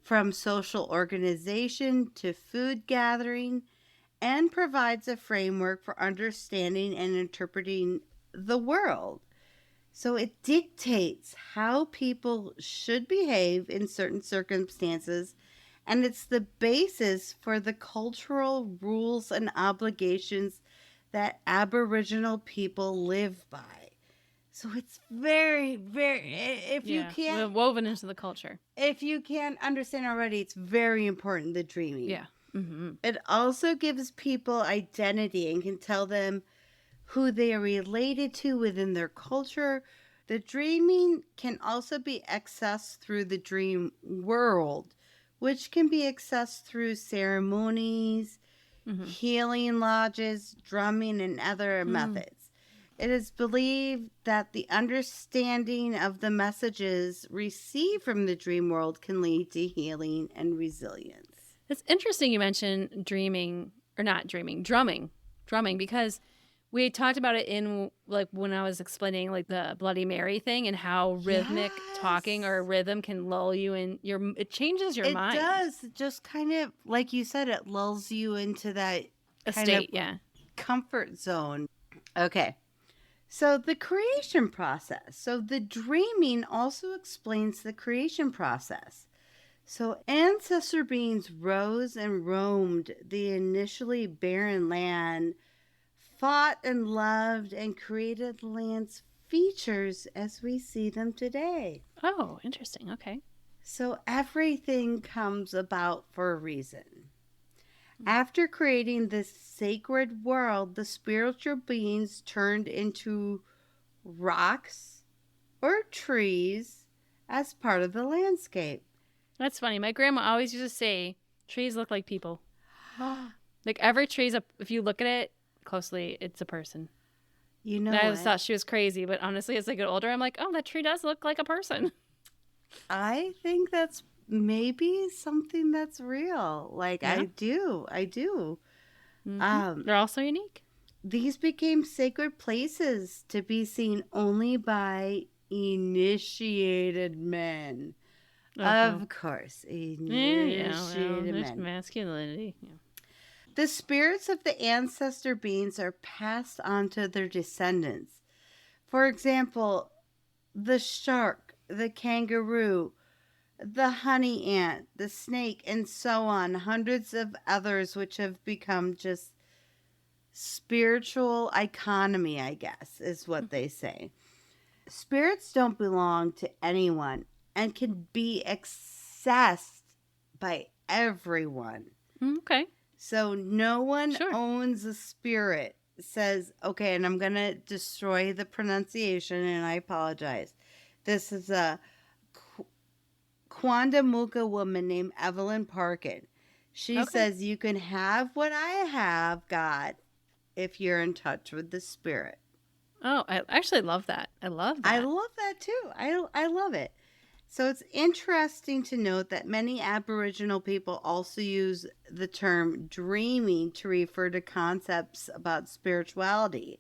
from social organization to food gathering, and provides a framework for understanding and interpreting the world. So it dictates how people should behave in certain circumstances, and it's the basis for the cultural rules and obligations that Aboriginal people live by. So it's very, very, you can't... woven into the culture. If you can't understand already, it's very important, the dreaming. Yeah. It also gives people identity and can tell them who they are related to within their culture. The dreaming can also be accessed through the dream world, which can be accessed through ceremonies, healing lodges, drumming, and other methods. It is believed that the understanding of the messages received from the dream world can lead to healing and resilience. It's interesting you mentioned drumming, because we talked about it in, like, when I was explaining, like, the Bloody Mary thing and how rhythmic talking or rhythm can lull you in it changes your mind. It does. Just kind of, like you said, it lulls you into that state, comfort zone. Okay. So the creation process. So the dreaming also explains the creation process. So ancestor beings rose and roamed the initially barren land, fought and loved, and created the land's features as we see them today. Oh, interesting. Okay. So everything comes about for a reason. After creating this sacred world, the spiritual beings turned into rocks or trees as part of the landscape. That's funny. My grandma always used to say, trees look like people. Like, every tree's if you look at it closely, it's a person. You know, and I always thought she was crazy, but honestly, as I get older, I'm like, oh, that tree does look like a person. I think that's maybe something that's real. Like, I do. They're also unique. These became sacred places to be seen only by initiated men. Of course, initiated men. Masculinity. Yeah. The spirits of the ancestor beings are passed on to their descendants. For example, the shark, the kangaroo, the honey ant, the snake, and so on. Hundreds of others which have become just spiritual economy, I guess, is what they say. Spirits don't belong to anyone and can be accessed by everyone. Okay. So no one owns a spirit, says, okay, and I'm going to destroy the pronunciation, and I apologize. This is a Quandamuka woman named Evelyn Parkin. She says, you can have what I have got if you're in touch with the spirit. Oh, I actually love that. I love that. I love that too. I love it. So it's interesting to note that many Aboriginal people also use the term dreaming to refer to concepts about spirituality.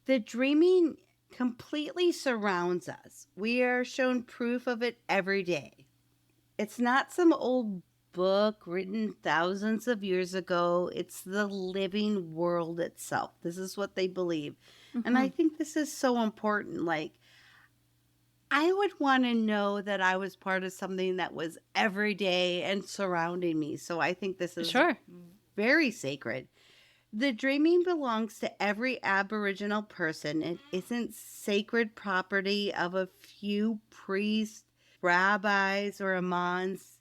The dreaming completely surrounds us. We are shown proof of it every day. It's not some old book written thousands of years ago. It's the living world itself. This is what they believe. And I think this is so important. Like, I would want to know that I was part of something that was every day and surrounding me. So I think this is very sacred. The dreaming belongs to every Aboriginal person. It isn't sacred property of a few priests, rabbis or imams.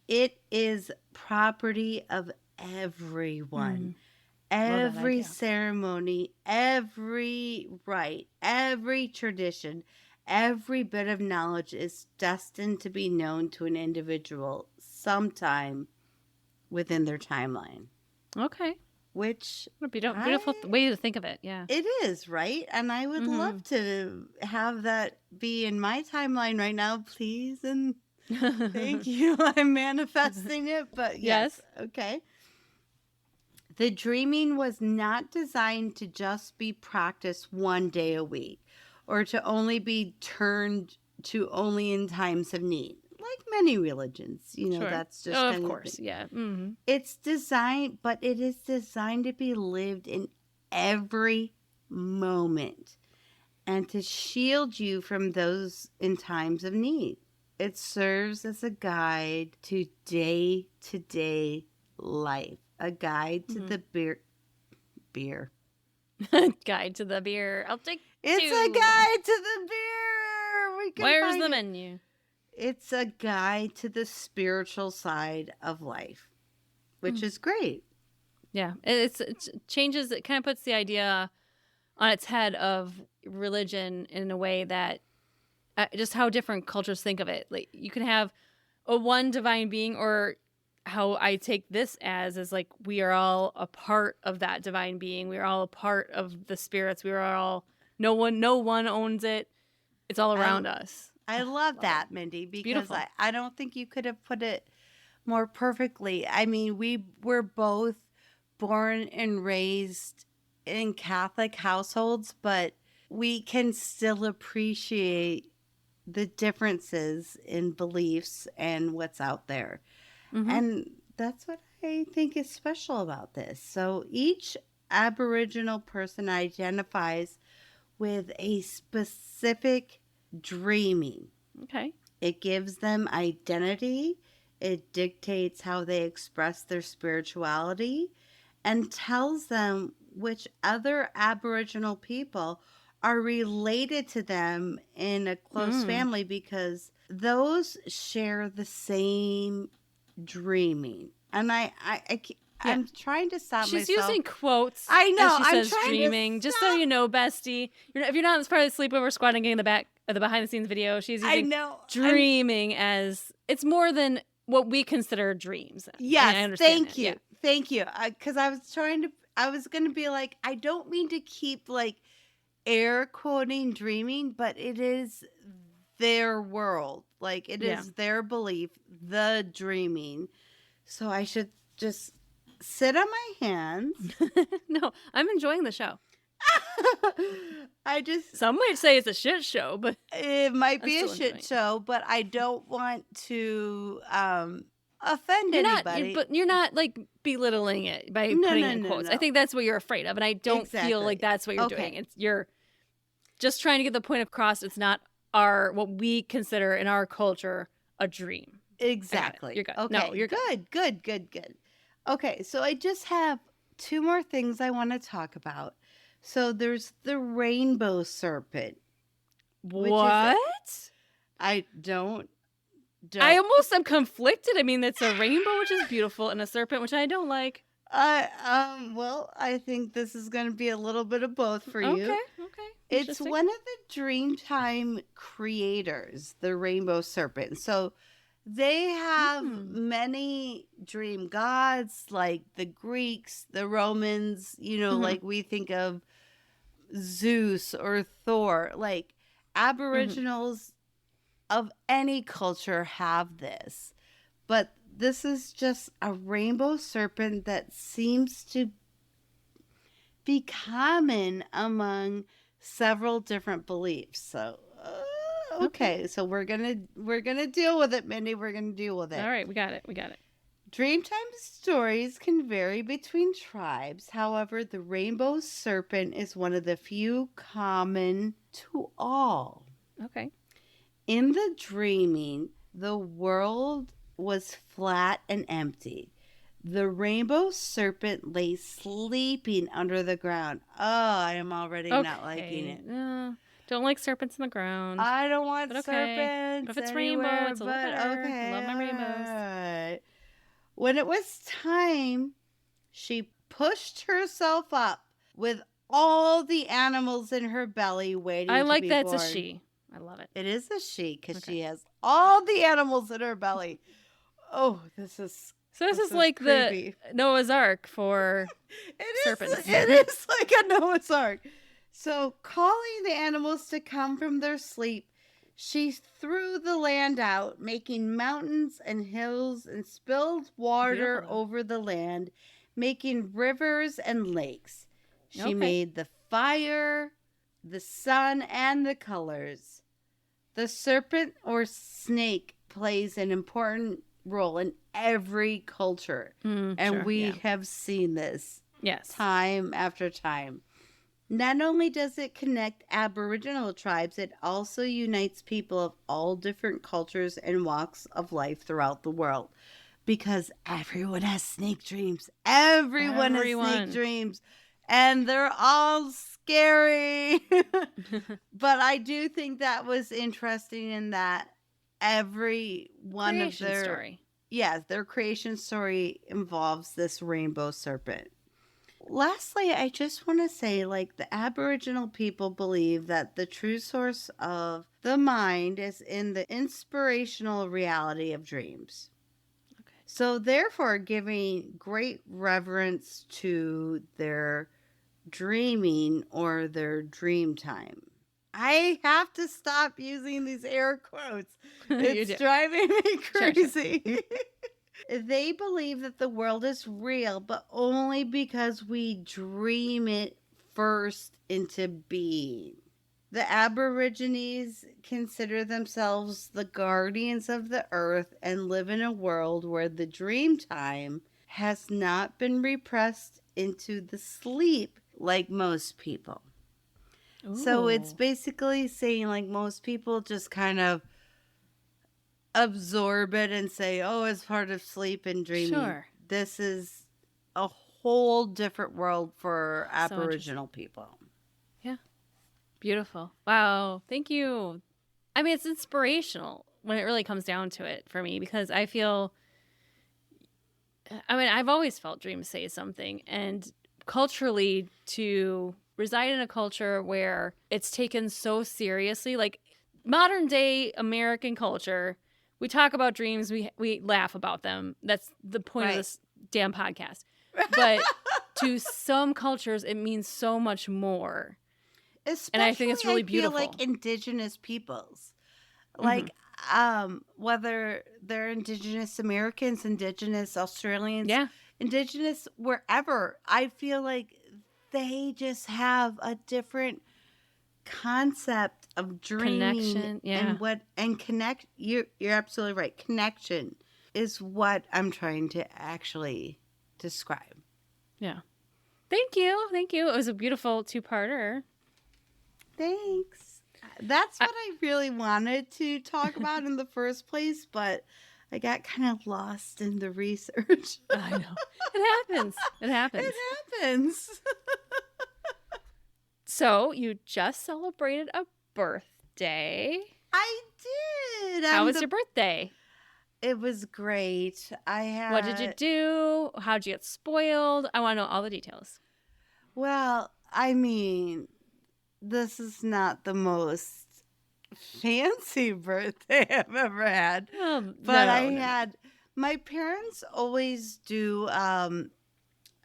It is property of everyone. Every ceremony, every rite, every tradition, every bit of knowledge is destined to be known to an individual sometime within their timeline. Okay. Which beautiful way to think of it. Yeah. It is, right? And I would love to have that be in my timeline right now, please. And thank you. I'm manifesting it, but yes. Okay. The dreaming was not designed to just be practiced one day a week or to only be turned to only in times of need. Like many religions, that's just of course, yeah. It's designed, but it is designed to be lived in every moment and to shield you from those in times of need. It serves as a guide to day-to-day life, a guide to the beer. Guide to the beer. I'll take It's two. A guide to the beer. Where's the menu? It's a guide to the spiritual side of life, which is great. Yeah, it changes. It kind of puts the idea on its head of religion in a way that just how different cultures think of it. Like you can have a one divine being, or how I take this as is like we are all a part of that divine being. We are all a part of the spirits. We are all no one owns it. It's all around us. I love that, Mindy, because I don't think you could have put it more perfectly. I mean, we were both born and raised in Catholic households, but we can still appreciate the differences in beliefs and what's out there. And that's what I think is special about this. So each Aboriginal person identifies with a specific dreaming. Okay. It gives them identity. It dictates how they express their spirituality and tells them which other Aboriginal people are related to them in a close family because those share the same dreaming. And I'm trying to stop myself. She's using quotes. I know. As she says dreaming. Just so you know, Bestie, if you're not in this part of the sleepover squad and getting the behind the scenes video, she's using dreaming as it's more than what we consider dreams. Yes, I understand thank you. Yeah. Thank you. Because I was going to be like, I don't mean to keep like air quoting dreaming, but it is their world. Like it is their belief, the dreaming. So I should just sit on my hands. No, I'm enjoying the show. Some might say it's a shit show, but it might be a shit show, but I don't want to offend anybody. But you're not like belittling it by putting in quotes. No. I think that's what you're afraid of, and I don't feel like that's what you're doing. You're just trying to get the point across. It's not what we consider in our culture a dream. Exactly. You're good. Okay. No, you're good. Okay, so I just have two more things I want to talk about. So there's the rainbow serpent. What? I don't. I almost am conflicted. I mean, it's a rainbow, which is beautiful, and a serpent, which I don't like. Well, I think this is going to be a little bit of both for you. Okay. It's one of the Dreamtime creators, the rainbow serpent. So they have many dream gods, like the Greeks, the Romans, like we think of Zeus or Thor. Like Aboriginals of any culture have this. But this is just a rainbow serpent that seems to be common among several different beliefs. So okay, so we're gonna deal with it, Mindy. We're gonna deal with it. All right, we got it. Dreamtime stories can vary between tribes. However, the rainbow serpent is one of the few common to all. Okay. In the dreaming, the world was flat and empty. The rainbow serpent lay sleeping under the ground. Oh, I am already not liking it. Don't like serpents in the ground. I don't want but serpents. But if it's anywhere, rainbow, it's a little better. Okay. I love my rainbows. When it was time, she pushed herself up with all the animals in her belly waiting I to like be that born. it's a she. I love it. It is a she because she has all the animals in her belly. Oh, this is like creepy. The Noah's Ark for serpents. It is like a Noah's Ark. So, calling the animals to come from their sleep, she threw the land out, making mountains and hills, and spilled water over the land, making rivers and lakes. She made the fire, the sun, and the colors. The serpent or snake plays an important role in every culture. And we have seen this time after time. Not only does it connect Aboriginal tribes, it also unites people of all different cultures and walks of life throughout the world. Because everyone has snake dreams. Everyone has snake dreams. And they're all scary. But I do think that was interesting in that every one creation of their story. Yes, their creation story involves this rainbow serpent. Lastly, I just want to say, like, the Aboriginal people believe that the true source of the mind is in the inspirational reality of dreams. Okay. So, therefore, giving great reverence to their dreaming or their dream time. I have to stop using these air quotes. It's driving me crazy. Sure. They believe that the world is real, but only because we dream it first into being. The Aborigines consider themselves the guardians of the earth and live in a world where the dream time has not been repressed into the sleep like most people. Ooh. So it's basically saying, like, most people just kind of absorb it and say, oh, it's part of sleep and dreaming. Sure. This is a whole different world for Aboriginal people. Yeah. Beautiful. Wow. Thank you. I mean, it's inspirational when it really comes down to it for me, because I feel, I've always felt dreams say something, and culturally, to reside in a culture where it's taken so seriously, like modern day American culture, we talk about dreams, we laugh about them. That's the point of this damn podcast. But to some cultures, it means so much more. Especially, and I think it's really beautiful. I feel like Indigenous peoples. Like, whether they're Indigenous Americans, Indigenous Australians, Indigenous wherever, I feel like they just have a different concept of dreaming and connect. You're absolutely right. Connection is what I'm trying to actually describe. Yeah. Thank you. It was a beautiful two-parter. Thanks. That's what I really wanted to talk about in the first place, but I got kind of lost in the research. I know. It happens. So, you just celebrated a birthday. I did. How was your birthday? It was great. What did you do? How'd you get spoiled? I want to know all the details. Well, I mean, this is not the most fancy birthday I've ever had. But my parents always do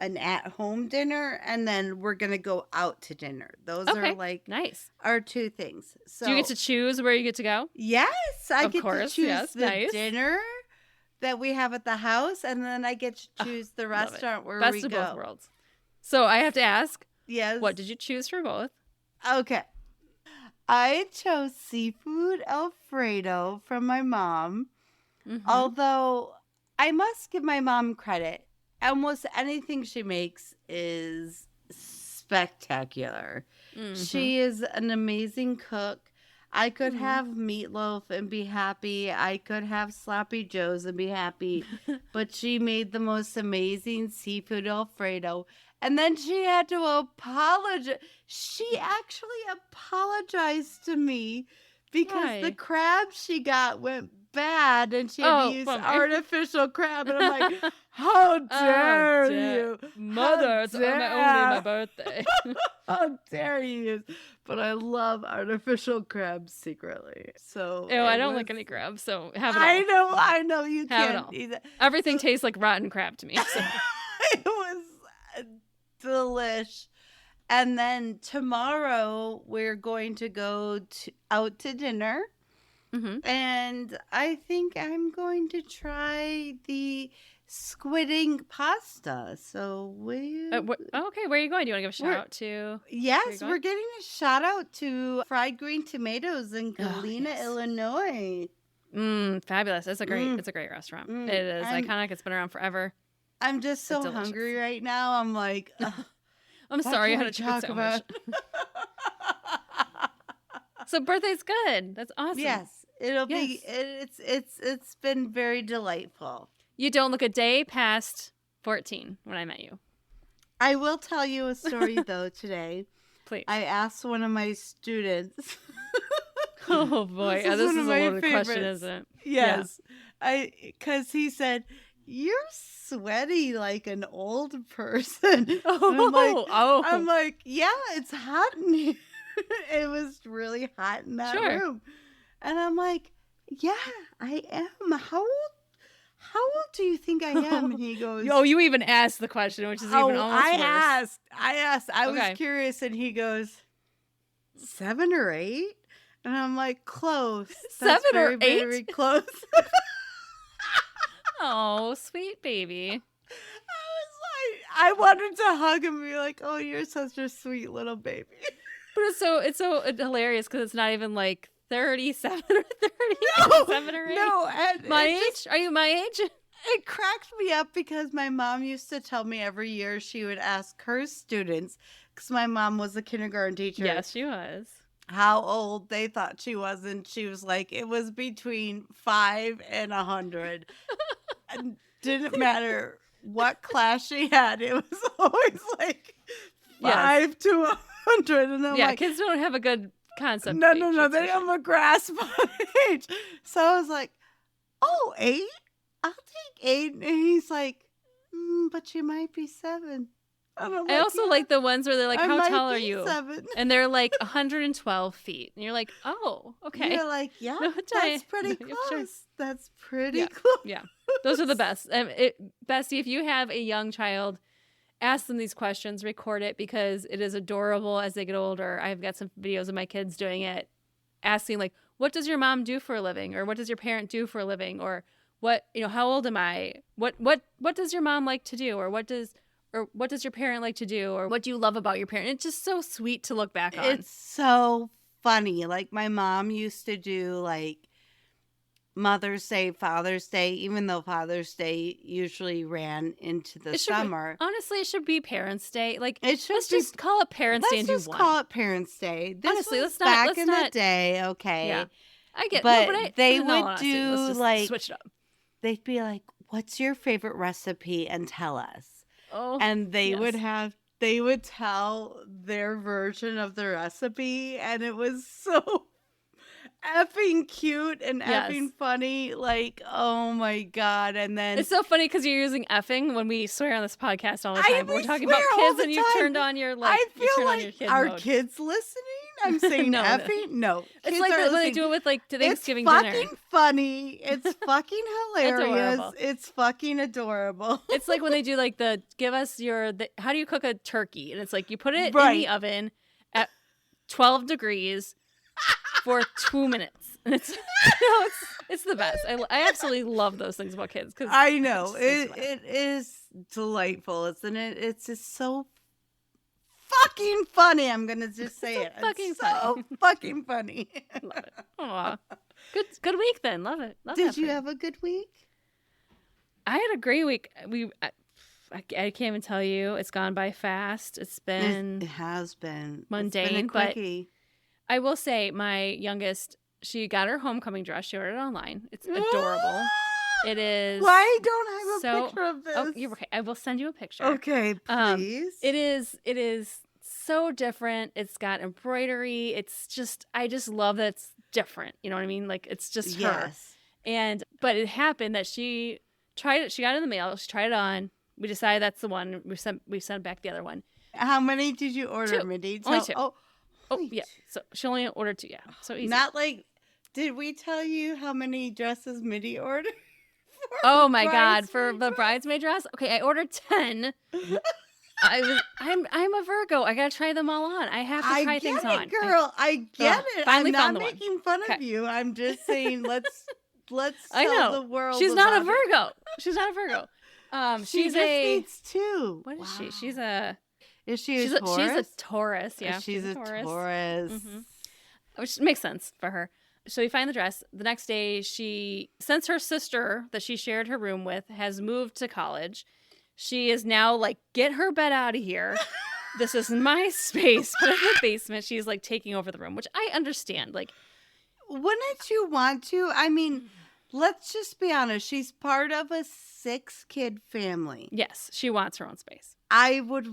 an at-home dinner, and then we're going to go out to dinner. Those are like nice. Our two things. So do you get to choose where you get to go? Yes, I get to choose the dinner that we have at the house, and then I get to choose the restaurant where we go. Best of both worlds. So I have to ask, yes, what did you choose for both? Okay. I chose seafood Alfredo from my mom. Mm-hmm. Although I must give my mom credit. Almost anything she makes is spectacular. Mm-hmm. She is an amazing cook. I could have meatloaf and be happy. I could have sloppy joes and be happy. But she made the most amazing seafood Alfredo. And then she had to apologize. She actually apologized to me because the crab she got went bad and she had to use artificial crab. And I'm like, how dare you? Mother, it's only my birthday. How dare you? But I love artificial crabs secretly. So ew, I don't like any crab, so have it all. I know you have can't. Everything tastes like rotten crab to me. So. It was delish. And then tomorrow we're going to go out to dinner. Mm-hmm. And I think I'm going to try the squidding pasta. So okay, where are you going? Do you want to give a shout out to? Yes, we're getting a shout out to Fried Green Tomatoes in Galena, Illinois. Fabulous! It's a great restaurant. It is iconic. It's been around forever. I'm just so hungry right now. I'm like, I'm sorry I had to talk so much. So birthday's good. That's awesome. Yes, it'll be. It's been very delightful. You don't look a day past 14 when I met you. I will tell you a story though today. Please. I asked one of my students. Oh boy, this is a loaded question, isn't it? Yes, because he said, "You're sweaty like an old person." I'm like, yeah, it's hot in here. It was really hot in that room. And I'm like, yeah, I am. How old do you think I am? And he goes, oh, you even asked the question, which is even almost worse. I asked. I was curious. And he goes, 7 or 8? And I'm like, close. 7 or 8? Very close. Oh, sweet baby. I wanted to hug him and be like, oh, you're such a sweet little baby. But it's so hilarious because it's not even like 37 or 30. No, 7 or 8. No. My age? Are you my age? It cracked me up because my mom used to tell me every year she would ask her students, because my mom was a kindergarten teacher. Yes, she was. How old they thought she was. And she was like, it was between 5 and 100. And didn't matter what class she had. It was always like 5 to 100. And I'm like, kids don't have a good concept. No. They have a grasp on age. So I was like, oh, 8? I'll take 8. And he's like, but you might be 7. I also like the ones where they're like, how tall are you? 7. And they're like 112 feet. And you're like, oh, okay. You're like, yeah, that's pretty close. Sure. That's pretty close. Yeah, those are the best. Bestie, if you have a young child, ask them these questions, record it, because it is adorable as they get older. I've got some videos of my kids doing it, asking like, what does your mom do for a living? Or what does your parent do for a living? Or what, how old am I? What does your mom like to do? Or what does your parent like to do? Or what do you love about your parent? It's just so sweet to look back on. It's so funny. Like my mom used to do like Mother's Day, Father's Day, even though Father's Day usually ran into the summer. Honestly, it should be Parents' Day. Like, let's just call it Parents' Day and do one. Let's just call it Parents' Day. Honestly, let's not. Back in the day, okay. Yeah, I get. But they would do let's just like switch it up. They'd be like, "What's your favorite recipe?" and tell us. Oh, and they would tell their version of the recipe, and it was so effing cute and effing funny. Like, oh my God. And then it's so funny because you're using effing when we swear on this podcast all the time. We're talking about kids and you've turned on your I feel like your kid are mode. Kids listening? I'm saying effing? No. It's like when they do it with like Thanksgiving dinner. It's fucking funny. It's fucking hilarious. It's fucking adorable. It's like when they do like give us how do you cook a turkey? And it's like you put it in the oven at 12 degrees for 2 minutes. And it's the best. I absolutely love those things about kids. Cause I know. It is delightful, isn't it? It's just so fucking funny. I'm going to just say it. Fucking funny. Love it. Aw. Good week then. Love it. Did you have a good week? I had a great week. I can't even tell you. It's gone by fast. It has been mundane, but I will say my youngest, she got her homecoming dress. She ordered it online. It's adorable. It is. Why don't I have a picture of this? Oh, you're okay. I will send you a picture. Okay, please. It is so different. It's got embroidery. It's just, I just love that it's different. You know what I mean? Like, it's just her. But it happened that she tried it. She got it in the mail. She tried it on. We decided that's the one. We sent back the other one. How many did you order, 2. Mindy? Only 2. Oh, yeah. So she only ordered 2. Yeah. So easy. Not like, did we tell you how many dresses Mindy ordered? Oh my God, for the bridesmaid dress? Okay, I ordered 10. I'm a Virgo. I gotta try them all on. I have to try things on. Girl, I get it. Finally I'm not found making fun of you. I'm just saying let's I know. tell the world. She's not a Virgo. She's not a Virgo. She just needs 2. What is she? She's a Is she a Taurus? She's a Taurus, yeah. She's a Taurus. Mm-hmm. Which makes sense for her. So we find the dress. The next day, since her sister that she shared her room with has moved to college, she is now like, get her bed out of here. This is my space. Put it in the basement. She's like taking over the room, which I understand. Like, wouldn't you want to? I mean, let's just be honest. She's part of a 6-kid family. Yes, she wants her own space. I would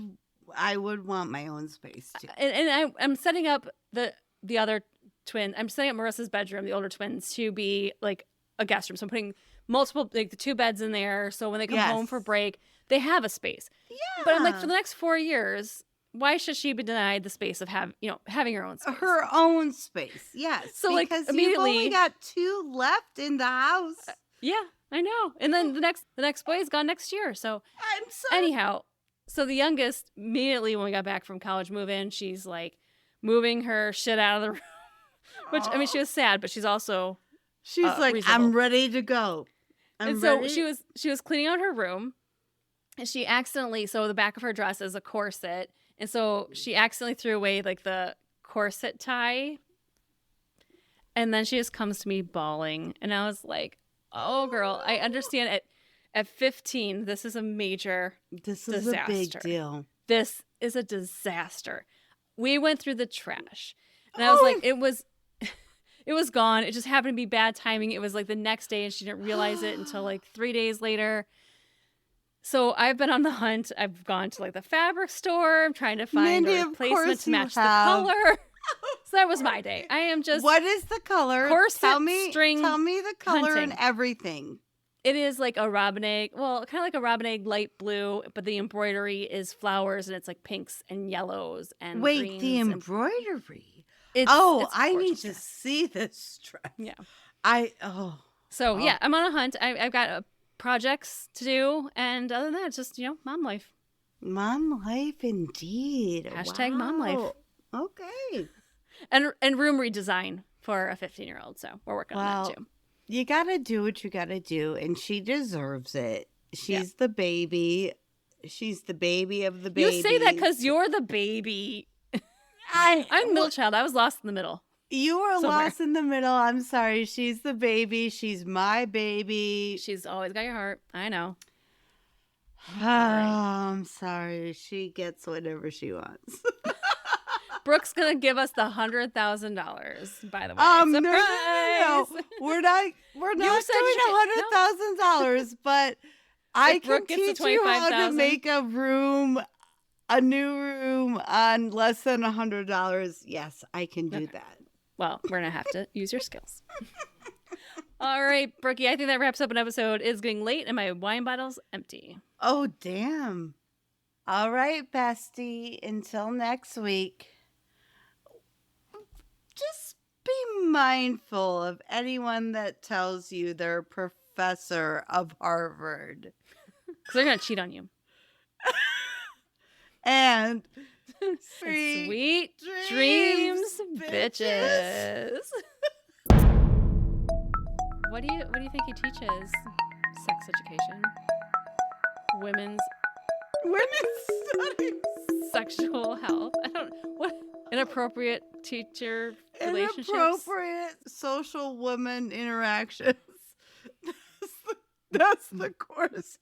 want my own space too. And I'm setting up the other twin. I'm setting up Marissa's bedroom, the older twins, to be like a guest room. So I'm putting multiple, like the 2 beds in there. So when they come home for break, they have a space. Yeah. But I'm like, for the next 4 years, why should she be denied the space of having her own space? Her own space, yes. So because like immediately, you've only got 2 left in the house. Yeah, I know. And then the next boy is gone next year. So I'm sorry. Anyhow, so the youngest, immediately when we got back from college move-in, she's like moving her shit out of the room. Which, I mean, she was sad, but she's also like, reasonable. I'm ready to go. So she was cleaning out her room, and she accidentally, so the back of her dress is a corset, and so she accidentally threw away like the corset tie, and then she just comes to me bawling, and I was like, oh girl, I understand at 15, this is a major disaster. Is a big deal. This is a disaster. We went through the trash, and I was like, it was gone. It just happened to be bad timing. It was like the next day, and she didn't realize it until like 3 days later. So I've been on the hunt. I've gone to like the fabric store. I'm trying to find a replacement to match the color. So that was my day. I am just. What is the color? Corset, tell me the color hunting. and everything. It is like a robin egg. Well, kind of like a robin egg light blue, but the embroidery is flowers, and it's like pinks and yellows and greens. Wait, the embroidery. It's I need to see this dress. Yeah. So yeah, I'm on a hunt. I've got projects to do, and other than that, it's just mom life. Mom life, indeed. Hashtag mom life. Okay. And room redesign for a 15-year-old. So we're working on that too. You gotta do what you gotta do, and she deserves it. She's the baby. She's the baby of the baby. You say that because you're the baby. I'm middle child. I was lost in the middle. You were lost in the middle. I'm sorry. She's the baby. She's my baby. She's always got your heart. I know. I'm sorry. She gets whatever she wants. Brooke's gonna give us the $100,000. By the way, surprise! No. We're not doing $100,000, but I can teach you how to make a new room on less than $100. Yes, I can do that. Well, we're gonna have to use your skills. All right, Brookie, I think that wraps up an episode. It's getting late and my wine bottle's empty. Oh, damn. All right, Bestie. Until next week. Just be mindful of anyone that tells you they're a professor of Harvard. Because they're going to cheat on you. And sweet dreams, bitches. What do you think he teaches? Sex education, women's studies, sexual health. I don't what inappropriate teacher relationships. Inappropriate social woman interactions. That's the course.